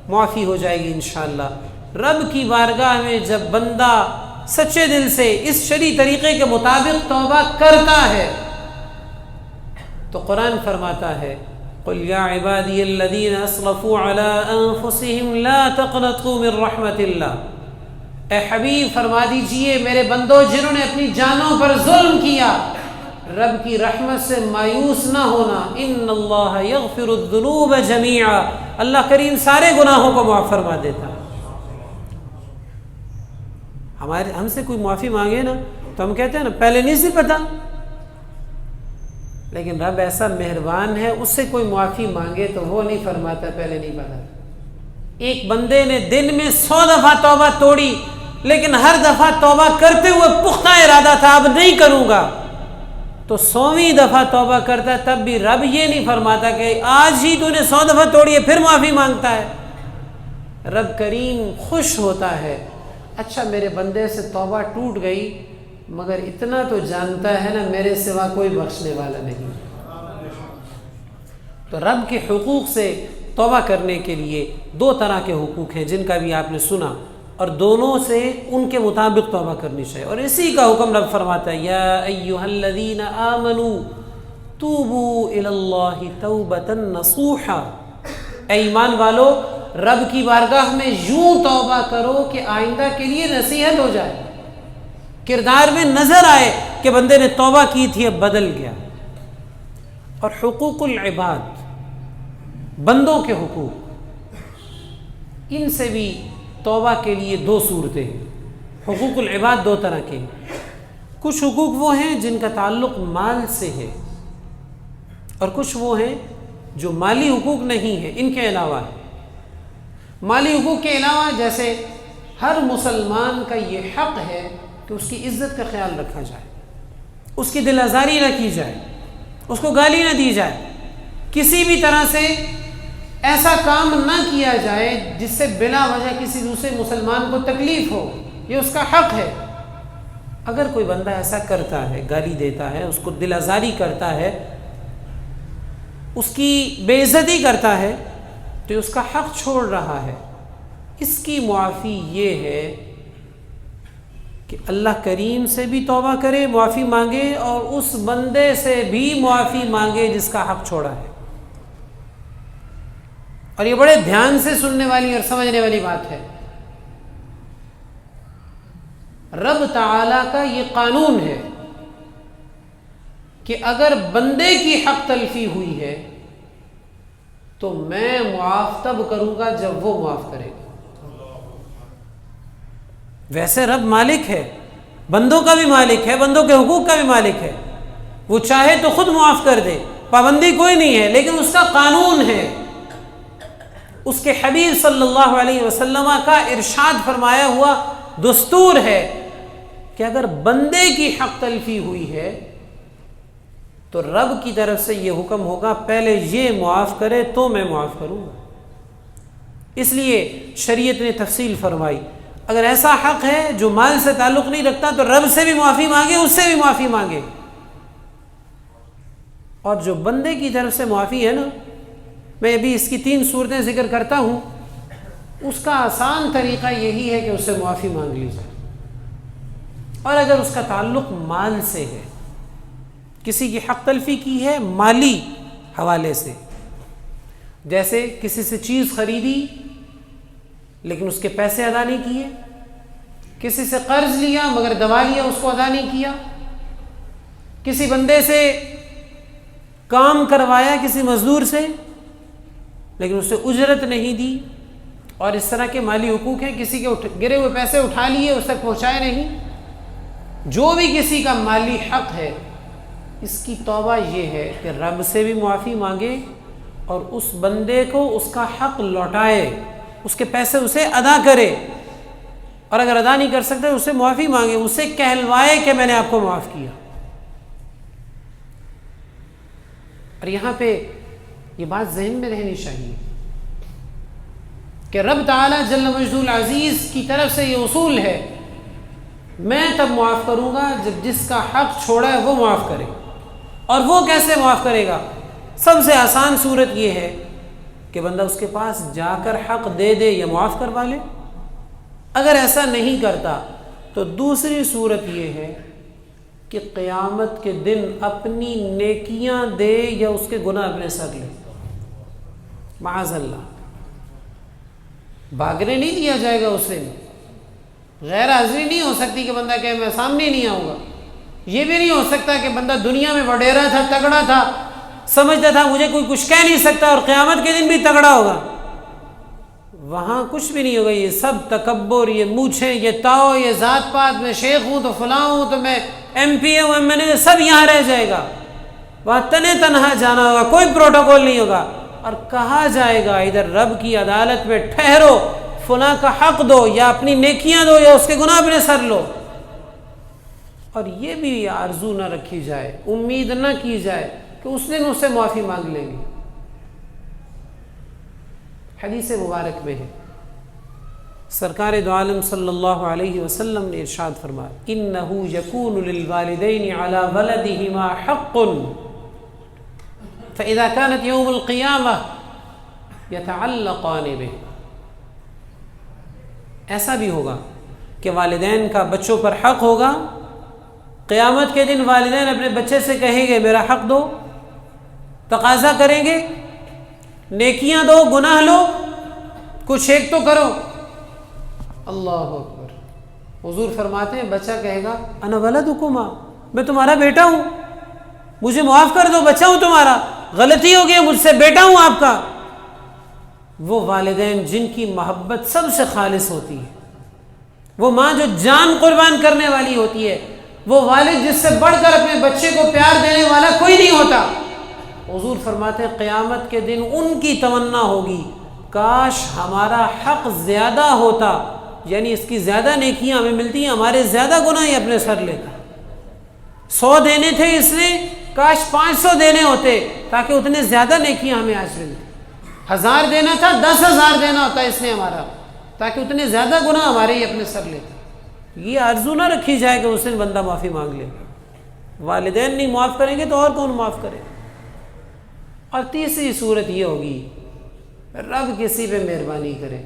معافی ہو جائے گی انشاءاللہ۔ رب کی بارگاہ میں جب بندہ سچے دل سے اس شرعی طریقے کے مطابق توبہ کرتا ہے تو قرآن فرماتا ہے قُلْ يَا عِبَادِيَ الَّذِينَ أَسْرَفُوا عَلَىٰ أَنفُسِهِمْ لَا تَقْنَطُوا مِن رَحْمَةِ اللَّهِ۔ اے حبیب فرما دیجئے میرے بندوں جنہوں نے اپنی جانوں پر ظلم کیا، رب کی رحمت سے مایوس نہ ہونا، ان اللہ یغفر الذنوب جمیعا، اللہ کریم سارے گناہوں کو معاف فرما دیتا۔ ہم سے کوئی معافی مانگے نا تو ہم کہتے ہیں نا پہلے نہیں سی پتا، لیکن رب ایسا مہربان ہے، اس سے کوئی معافی مانگے تو وہ نہیں فرماتا پہلے نہیں پتا۔ ایک بندے نے دن میں 100 دفعہ توبہ توڑی، لیکن ہر دفعہ توبہ کرتے ہوئے پختہ ارادہ تھا اب نہیں کروں گا، تو 100ویں دفعہ توبہ کرتا ہے تب بھی رب یہ نہیں فرماتا کہ آج ہی تو نے 100 دفعہ توڑی ہے پھر معافی مانگتا ہے۔ رب کریم خوش ہوتا ہے، اچھا میرے بندے سے توبہ ٹوٹ گئی مگر اتنا تو جانتا ہے نا میرے سوا کوئی بخشنے والا نہیں۔ تو رب کے حقوق سے توبہ کرنے کے لیے 2 طرح کے حقوق ہیں جن کا بھی آپ نے سنا، اور دونوں سے ان کے مطابق توبہ کرنی چاہیے، اور اسی کا حکم رب فرماتا ہے یا ایھا الذین آمنوا توبوا الی اللہ توبۃ نصوحا، اے ایمان والو رب کی بارگاہ میں یوں توبہ کرو کہ آئندہ کے لیے نصیحت ہو جائے، کردار میں نظر آئے کہ بندے نے توبہ کی تھی اب بدل گیا۔ اور حقوق العباد، بندوں کے حقوق، ان سے بھی توبہ کے لیے 2 صورتیں ہیں۔ حقوق العباد 2 طرح کے ہیں، کچھ حقوق وہ ہیں جن کا تعلق مال سے ہے، اور کچھ وہ ہیں جو مالی حقوق نہیں ہیں، ان کے علاوہ ہے۔ مالی حقوق کے علاوہ جیسے ہر مسلمان کا یہ حق ہے کہ اس کی عزت کا خیال رکھا جائے، اس کی دل آزاری نہ کی جائے، اس کو گالی نہ دی جائے، کسی بھی طرح سے ایسا کام نہ کیا جائے جس سے بلا وجہ کسی دوسرے مسلمان کو تکلیف ہو، یہ اس کا حق ہے۔ اگر کوئی بندہ ایسا کرتا ہے، گالی دیتا ہے، اس کو دل آزاری کرتا ہے، اس کی بے عزتی کرتا ہے، تو اس کا حق چھوڑ رہا ہے۔ اس کی معافی یہ ہے کہ اللہ کریم سے بھی توبہ کرے، معافی مانگے، اور اس بندے سے بھی معافی مانگے جس کا حق چھوڑا ہے۔ اور یہ بڑے دھیان سے سننے والی اور سمجھنے والی بات ہے۔ رب تعالیٰ کا یہ قانون ہے کہ اگر بندے کی حق تلفی ہوئی ہے تو میں معاف تب کروں گا جب وہ معاف کرے گا۔ ویسے رب مالک ہے، بندوں کا بھی مالک ہے، بندوں کے حقوق کا بھی مالک ہے، وہ چاہے تو خود معاف کر دے، پابندی کوئی نہیں ہے، لیکن اس کا قانون ہے۔ اس کے حبیب صلی اللہ علیہ وسلم کا ارشاد فرمایا ہوا دستور ہے کہ اگر بندے کی حق تلفی ہوئی ہے تو رب کی طرف سے یہ حکم ہوگا پہلے یہ معاف کرے تو میں معاف کروں گا۔ اس لیے شریعت نے تفصیل فرمائی، اگر ایسا حق ہے جو مال سے تعلق نہیں رکھتا تو رب سے بھی معافی مانگے، اس سے بھی معافی مانگے۔ اور جو بندے کی طرف سے معافی ہے نا، میں ابھی اس کی 3 صورتیں ذکر کرتا ہوں، اس کا آسان طریقہ یہی ہے کہ اس سے معافی مانگ لی جائے۔ اور اگر اس کا تعلق مال سے ہے، کسی کی حق تلفی کی ہے مالی حوالے سے، جیسے کسی سے چیز خریدی لیکن اس کے پیسے ادا نہیں کیے، کسی سے قرض لیا مگر دبا لیا، اس کو ادا نہیں کیا، کسی بندے سے کام کروایا کسی مزدور سے لیکن اس سے اجرت نہیں دی، اور اس طرح کے مالی حقوق ہیں، کسی کے گرے ہوئے پیسے اٹھا لیے اس تک پہنچائے نہیں۔ جو بھی کسی کا مالی حق ہے، اس کی توبہ یہ ہے کہ رب سے بھی معافی مانگے اور اس بندے کو اس کا حق لوٹائے، اس کے پیسے اسے ادا کرے، اور اگر ادا نہیں کر سکتے اس سے معافی مانگے، اسے کہلوائے کہ میں نے آپ کو معاف کیا۔ اور یہاں پہ یہ بات ذہن میں رہنی چاہیے کہ رب تعالیٰ جل مجدہ العزیز کی طرف سے یہ اصول ہے، میں تب معاف کروں گا جب جس کا حق چھوڑا ہے وہ معاف کرے۔ اور وہ کیسے معاف کرے گا؟ سب سے آسان صورت یہ ہے کہ بندہ اس کے پاس جا کر حق دے دے یا معاف کروا لے۔ اگر ایسا نہیں کرتا تو دوسری صورت یہ ہے کہ قیامت کے دن اپنی نیکیاں دے یا اس کے گناہ اپنے سر لے، معاذ اللہ۔ بھاگنے نہیں دیا جائے گا اس دن، غیر حاضری نہیں ہو سکتی کہ بندہ کہے میں سامنے نہیں آؤں گا۔ یہ بھی نہیں ہو سکتا کہ بندہ دنیا میں وڈیرا تھا، تگڑا تھا، سمجھتا تھا مجھے کوئی کچھ کہہ نہیں سکتا، اور قیامت کے دن بھی تگڑا ہوگا۔ وہاں کچھ بھی نہیں ہوگا، یہ سب تکبر، یہ مونچھیں، یہ تاؤ، یہ ذات پات، میں شیخ ہوں تو فلاں ہوں تو میں ایم پی ہوں ایم این اے، سب یہاں رہ جائے گا۔ وہاں تنے تنہا جانا ہوگا، کوئی پروٹوکول نہیں ہوگا، اور کہا جائے گا ادھر رب کی عدالت میں ٹھہرو، فلاں کا حق دو یا اپنی نیکیاں دو یا اس کے گناہ اپنے سر لو۔ اور یہ بھی آرزو نہ رکھی جائے، امید نہ کی جائے کہ اس دن اس سے معافی مانگ لیں گے۔ حدیث مبارک میں ہے، سرکار دو عالم صلی اللہ علیہ وسلم نے ارشاد فرمایا، انہ یکون للوالدین علی ولدہما حق فاذا كانت یوم القیامہ یتعلقان بہ۔ ایسا بھی ہوگا کہ والدین کا بچوں پر حق ہوگا، قیامت کے دن والدین اپنے بچے سے کہیں گے میرا حق دو، تقاضا کریں گے نیکیاں دو، گناہ لو، کچھ ایک تو کرو۔ اللہ اکبر۔ حضور فرماتے ہیں بچہ کہے گا انا ولدکما، میں تمہارا بیٹا ہوں، مجھے معاف کر دو، بچہ ہوں تمہارا، غلطی ہو گئی مجھ سے، بیٹا ہوں آپ کا۔ وہ والدین جن کی محبت سب سے خالص ہوتی ہے، وہ ماں جو جان قربان کرنے والی ہوتی ہے، وہ والد جس سے بڑھ کر اپنے بچے کو پیار دینے والا کوئی نہیں ہوتا۔ حضور فرماتے ہیں قیامت کے دن ان کی تمنا ہوگی کاش ہمارا حق زیادہ ہوتا، یعنی اس کی زیادہ نیکیاں ہمیں ملتی ہیں، ہمارے زیادہ گناہ ہی اپنے سر لیتا۔ 100 دینے تھے اس نے، کاش 500 دینے ہوتے تاکہ اتنے زیادہ نیکیاں ہمیں حاصل ملتی۔ 1000 دینا تھا، 10,000 دینا ہوتا اس نے ہمارا، تاکہ اتنے زیادہ گناہ ہمارے ہی اپنے سر لیتے۔ یہ آرزو نہ رکھی جائے کہ اس دن بندہ معافی مانگ لے، والدین نہیں معاف کریں گے تو اور کون معاف کرے۔ اور تیسری صورت یہ ہوگی، رب کسی پہ مہربانی کرے،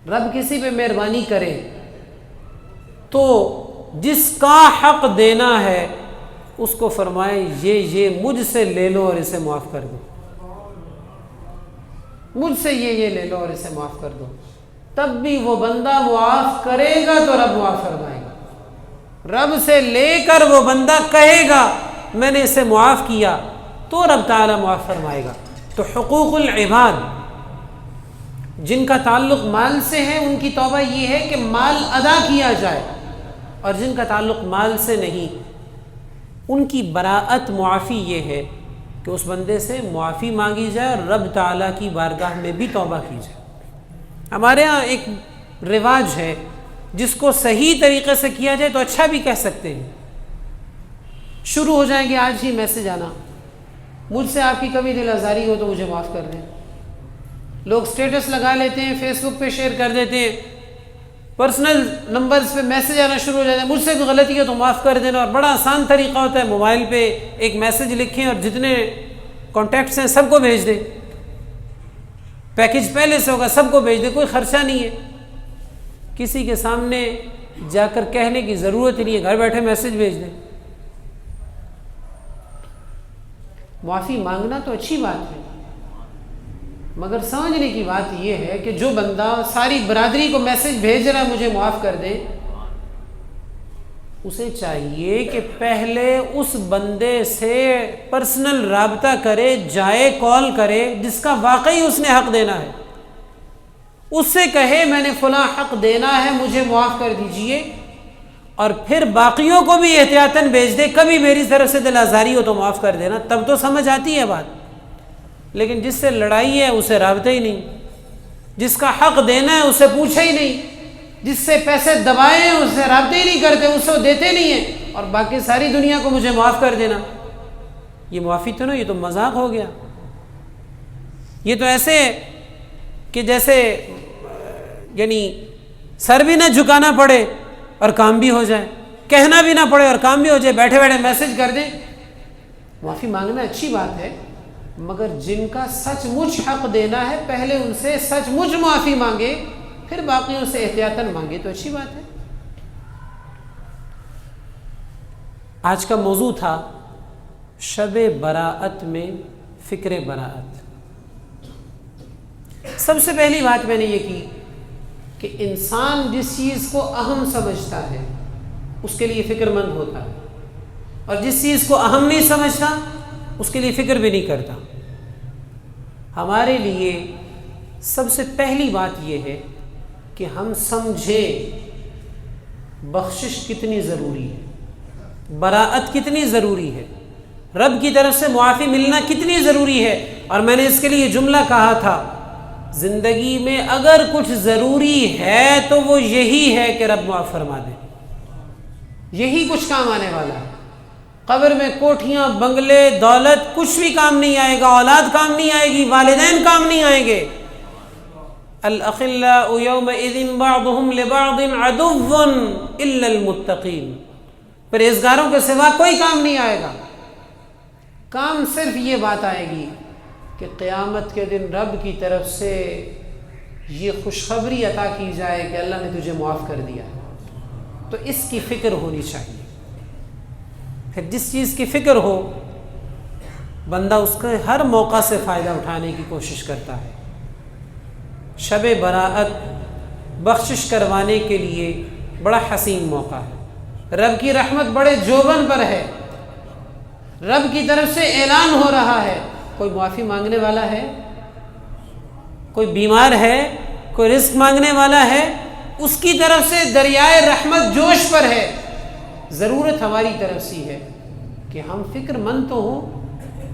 رب کسی پہ مہربانی کرے تو جس کا حق دینا ہے اس کو فرمائے یہ مجھ سے لے لو اور اسے معاف کر دو، مجھ سے یہ لے لو اور اسے معاف کر دو، تب بھی وہ بندہ معاف کرے گا تو رب معاف فرمائے گا۔ رب سے لے کر وہ بندہ کہے گا میں نے اسے معاف کیا تو رب تعالیٰ معاف فرمائے گا۔ تو حقوق العباد جن کا تعلق مال سے ہے ان کی توبہ یہ ہے کہ مال ادا کیا جائے، اور جن کا تعلق مال سے نہیں ان کی براءت معافی یہ ہے کہ اس بندے سے معافی مانگی جائے اور رب تعالیٰ کی بارگاہ میں بھی توبہ کی جائے۔ ہمارے ہاں ایک رواج ہے جس کو صحیح طریقے سے کیا جائے تو اچھا بھی کہہ سکتے ہیں، شروع ہو جائیں گے آج ہی میسج آنا، مجھ سے آپ کی کبھی دل آزاری ہو تو مجھے معاف کر دیں۔ لوگ سٹیٹس لگا لیتے ہیں، فیس بک پہ شیئر کر دیتے ہیں، پرسنل نمبرز پہ میسج آنا شروع ہو جاتے ہیں، مجھ سے کوئی غلطی ہو تو معاف کر دینا۔ اور بڑا آسان طریقہ ہوتا ہے، موبائل پہ ایک میسج لکھیں اور جتنے کانٹیکٹس ہیں سب کو بھیج دیں، پیکج پہلے سے ہوگا سب کو بھیج دیں، کوئی خرچہ نہیں ہے، کسی کے سامنے جا کر کہنے کی ضرورت ہی نہیں ہے، گھر بیٹھے میسج بھیج دیں۔ معافی مانگنا تو اچھی بات ہے، مگر سمجھنے کی بات یہ ہے کہ جو بندہ ساری برادری کو میسج بھیج رہا ہے مجھے معاف کر دے، اسے چاہیے کہ پہلے اس بندے سے پرسنل رابطہ کرے، جائے کال کرے جس کا واقعی اس نے حق دینا ہے، اس سے کہے میں نے فلاں حق دینا ہے مجھے معاف کر دیجئے، اور پھر باقیوں کو بھی احتیاطاً بھیج دے کبھی میری طرف سے دل آزاری ہو تو معاف کر دینا، تب تو سمجھ آتی ہے بات۔ لیکن جس سے لڑائی ہے اسے رابطہ ہی نہیں، جس کا حق دینا ہے اسے پوچھا ہی نہیں، جس سے پیسے دبائے ہیں اس سے رابطے ہی نہیں کرتے، اس سے دیتے نہیں ہیں، اور باقی ساری دنیا کو مجھے معاف کر دینا، یہ معافی تو نہیں، یہ تو مذاق ہو گیا۔ یہ تو ایسے کہ جیسے یعنی سر بھی نہ جھکانا پڑے اور کام بھی ہو جائے، کہنا بھی نہ پڑے اور کام بھی ہو جائے، بیٹھے بیٹھے میسج کر دیں۔ معافی مانگنا اچھی بات ہے، مگر جن کا سچ مچ حق دینا ہے پہلے ان سے سچ مچ معافی مانگے، پھر باقیوں سے احتیاطاً مانگے تو اچھی بات ہے۔ آج کا موضوع تھا شب براءت میں فکر براءت۔ سب سے پہلی بات میں نے یہ کی کہ انسان جس چیز کو اہم سمجھتا ہے اس کے لیے فکر مند ہوتا ہے، اور جس چیز کو اہم نہیں سمجھتا اس کے لیے فکر بھی نہیں کرتا۔ ہمارے لیے سب سے پہلی بات یہ ہے کہ ہم سمجھیں بخشش کتنی ضروری ہے، براءت کتنی ضروری ہے، رب کی طرف سے معافی ملنا کتنی ضروری ہے۔ اور میں نے اس کے لیے جملہ کہا تھا، زندگی میں اگر کچھ ضروری ہے تو وہ یہی ہے کہ رب معاف فرما دے، یہی کچھ کام آنے والا ہے۔ قبر میں کوٹھیاں، بنگلے، دولت کچھ بھی کام نہیں آئے گا، اولاد کام نہیں آئے گی، والدین کام نہیں آئیں گے۔ الاخلاء یومئذ بعضهم لبعض عدو الا المتقین، پرہیزگاروں کے سوا کوئی کام نہیں آئے گا۔ کام صرف یہ بات آئے گی کہ قیامت کے دن رب کی طرف سے یہ خوشخبری عطا کی جائے کہ اللہ نے تجھے معاف کر دیا، تو اس کی فکر ہونی چاہیے۔ پھر جس چیز کی فکر ہو بندہ اس کے ہر موقع سے فائدہ اٹھانے کی کوشش کرتا ہے۔ شب براءت بخشش کروانے کے لیے بڑا حسین موقع ہے، رب کی رحمت بڑے جوبن پر ہے، رب کی طرف سے اعلان ہو رہا ہے۔ کوئی معافی مانگنے والا ہے، کوئی بیمار ہے، کوئی رزق مانگنے والا ہے، اس کی طرف سے دریائے رحمت جوش پر ہے۔ ضرورت ہماری طرف سے ہے کہ ہم فکر مند تو ہوں،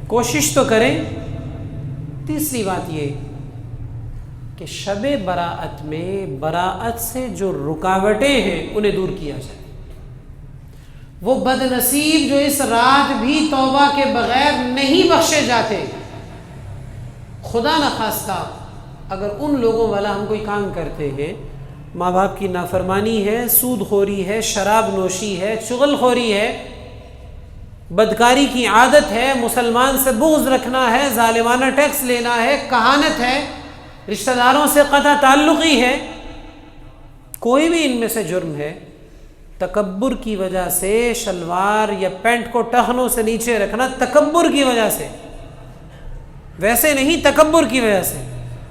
کوشش تو کریں۔ تیسری بات یہ کہ شب براءت میں براءت سے جو رکاوٹیں ہیں انہیں دور کیا جائے۔ وہ بد نصیب جو اس رات بھی توبہ کے بغیر نہیں بخشے جاتے. خدا نخواستہ اگر ان لوگوں والا ہم کوئی کام کرتے ہیں، ماں باپ کی نافرمانی ہے، سود خوری ہے، شراب نوشی ہے، چغل خوری ہے، بدکاری کی عادت ہے، مسلمان سے بغض رکھنا ہے، ظالمانہ ٹیکس لینا ہے، کہانت ہے، رشتہ داروں سے قطع تعلقی ہے، کوئی بھی ان میں سے جرم ہے، تکبر کی وجہ سے شلوار یا پینٹ کو ٹخنوں سے نیچے رکھنا، تکبر کی وجہ سے، ویسے نہیں، تکبر کی وجہ سے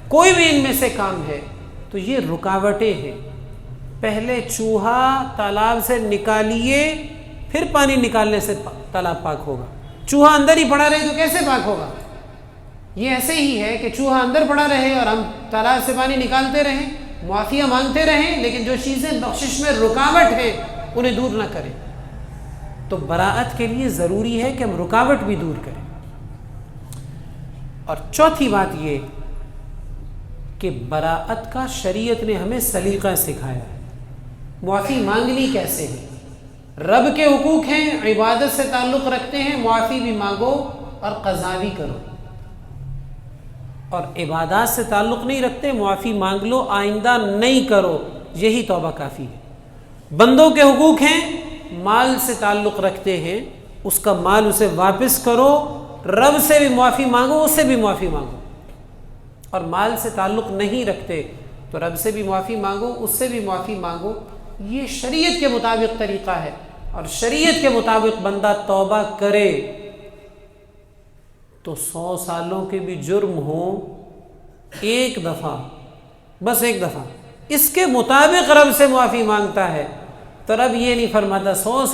کوئی بھی ان میں سے کام ہے تو یہ رکاوٹیں ہیں. پہلے چوہا تالاب سے نکالیے، پھر پانی نکالنے سے تالاب پاک ہوگا. چوہا اندر ہی پڑا رہے تو کیسے پاک ہوگا؟ یہ ایسے ہی ہے کہ چوہا اندر پڑا رہے اور ہم تالاب سے پانی نکالتے رہیں، معافیاں مانگتے رہیں، لیکن جو چیزیں بخشش میں رکاوٹ ہیں انہیں دور نہ کریں. تو براءت کے لیے ضروری ہے کہ ہم رکاوٹ بھی دور کریں. اور چوتھی بات یہ کہ براءت کا شریعت نے ہمیں سلیقہ سکھایا ہے. معافی مانگنی کیسے ہے؟ رب کے حقوق ہیں، عبادت سے تعلق رکھتے ہیں، معافی بھی مانگو اور قضا بھی کرو. اور عبادات سے تعلق نہیں رکھتے، معافی مانگ لو، آئندہ نہیں کرو، یہی توبہ کافی ہے. بندوں کے حقوق ہیں، مال سے تعلق رکھتے ہیں، اس کا مال اسے واپس کرو، رب سے بھی معافی مانگو، اس سے بھی معافی مانگو. اور مال سے تعلق نہیں رکھتے تو رب سے بھی معافی مانگو، اس سے بھی معافی مانگو. یہ شریعت کے مطابق طریقہ ہے. اور شریعت کے مطابق بندہ توبہ کرے تو 100 سالوں کے بھی جرم ہوں، ایک دفعہ، بس ایک دفعہ اس کے مطابق رب سے معافی مانگتا ہے تو رب یہ نہیں فرماتا 100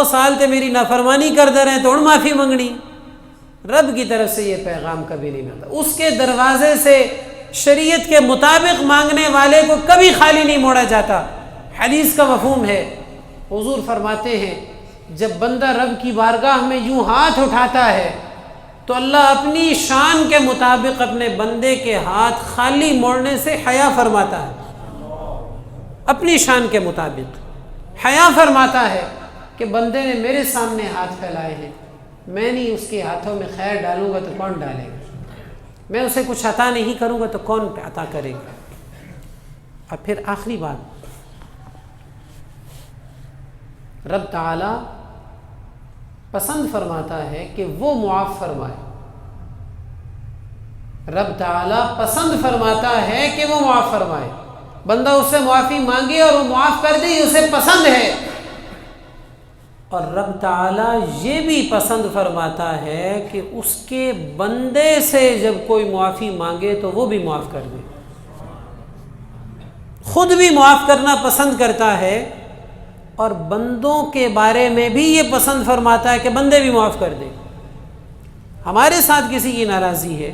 سال تے میری نافرمانی کرتے رہے تو معافی منگنی. رب کی طرف سے یہ پیغام کبھی نہیں ملتا. اس کے دروازے سے شریعت کے مطابق مانگنے والے کو کبھی خالی نہیں موڑا جاتا. حدیث کا مفہوم ہے، حضور فرماتے ہیں جب بندہ رب کی بارگاہ میں یوں ہاتھ اٹھاتا ہے تو اللہ اپنی شان کے مطابق اپنے بندے کے ہاتھ خالی موڑنے سے حیا فرماتا ہے. اپنی شان کے مطابق حیا فرماتا ہے کہ بندے نے میرے سامنے ہاتھ پھیلائے ہیں، میں نہیں اس کے ہاتھوں میں خیر ڈالوں گا تو کون ڈالے گا، میں اسے کچھ عطا نہیں کروں گا تو کون عطا کرے گا. اور پھر آخری بات، رب تعالی پسند فرماتا ہے کہ وہ معاف فرمائے. رب تعالی پسند فرماتا ہے کہ وہ معاف فرمائے. بندہ اس سے معافی مانگے اور وہ معاف کر دے، یہ اسے پسند ہے. اور رب تعالی یہ بھی پسند فرماتا ہے کہ اس کے بندے سے جب کوئی معافی مانگے تو وہ بھی معاف کر دے. خود بھی معاف کرنا پسند کرتا ہے اور بندوں کے بارے میں بھی یہ پسند فرماتا ہے کہ بندے بھی معاف کر دیں. ہمارے ساتھ کسی کی ناراضی ہے،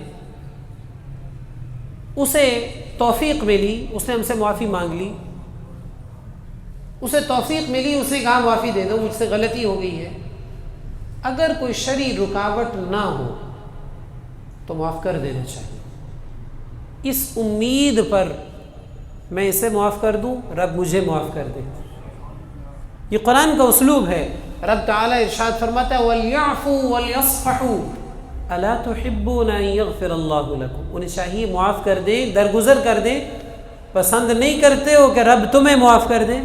اسے توفیق ملی، اس نے ہم سے معافی مانگ لی، اسے توفیق ملی، اس نے کہا معافی دے دو، مجھ سے غلطی ہو گئی ہے. اگر کوئی شرعی رکاوٹ نہ ہو تو معاف کر دینا چاہیے، اس امید پر میں اسے معاف کر دوں، رب مجھے معاف کر دے. یہ قرآن کا اسلوب ہے. رب تعالی ارشاد فرماتا ہے وَلْيَعْفُوا وَلْيَصْفَحُوا أَلَا تُحِبُّونَ أَن يَغْفِرَ اللَّهُ لَكُمْ. انہیں چاہیے معاف کر دیں، درگزر کر دیں. پسند نہیں کرتے ہو کہ رب تمہیں معاف کر دے؟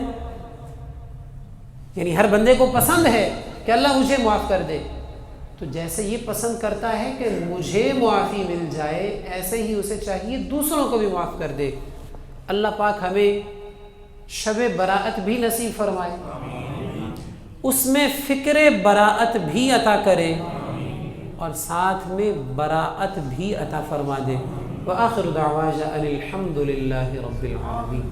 یعنی ہر بندے کو پسند ہے کہ اللہ مجھے معاف کر دے، تو جیسے یہ پسند کرتا ہے کہ مجھے معافی مل جائے، ایسے ہی اسے چاہیے دوسروں کو بھی معاف کر دے. اللہ پاک ہمیں شب براءت بھی نصیب فرمائے، اس میں فکر براءت بھی عطا کرے اور ساتھ میں براءت بھی عطا فرما دے. وآخر دعوانا ان الحمد للہ رب العالمین.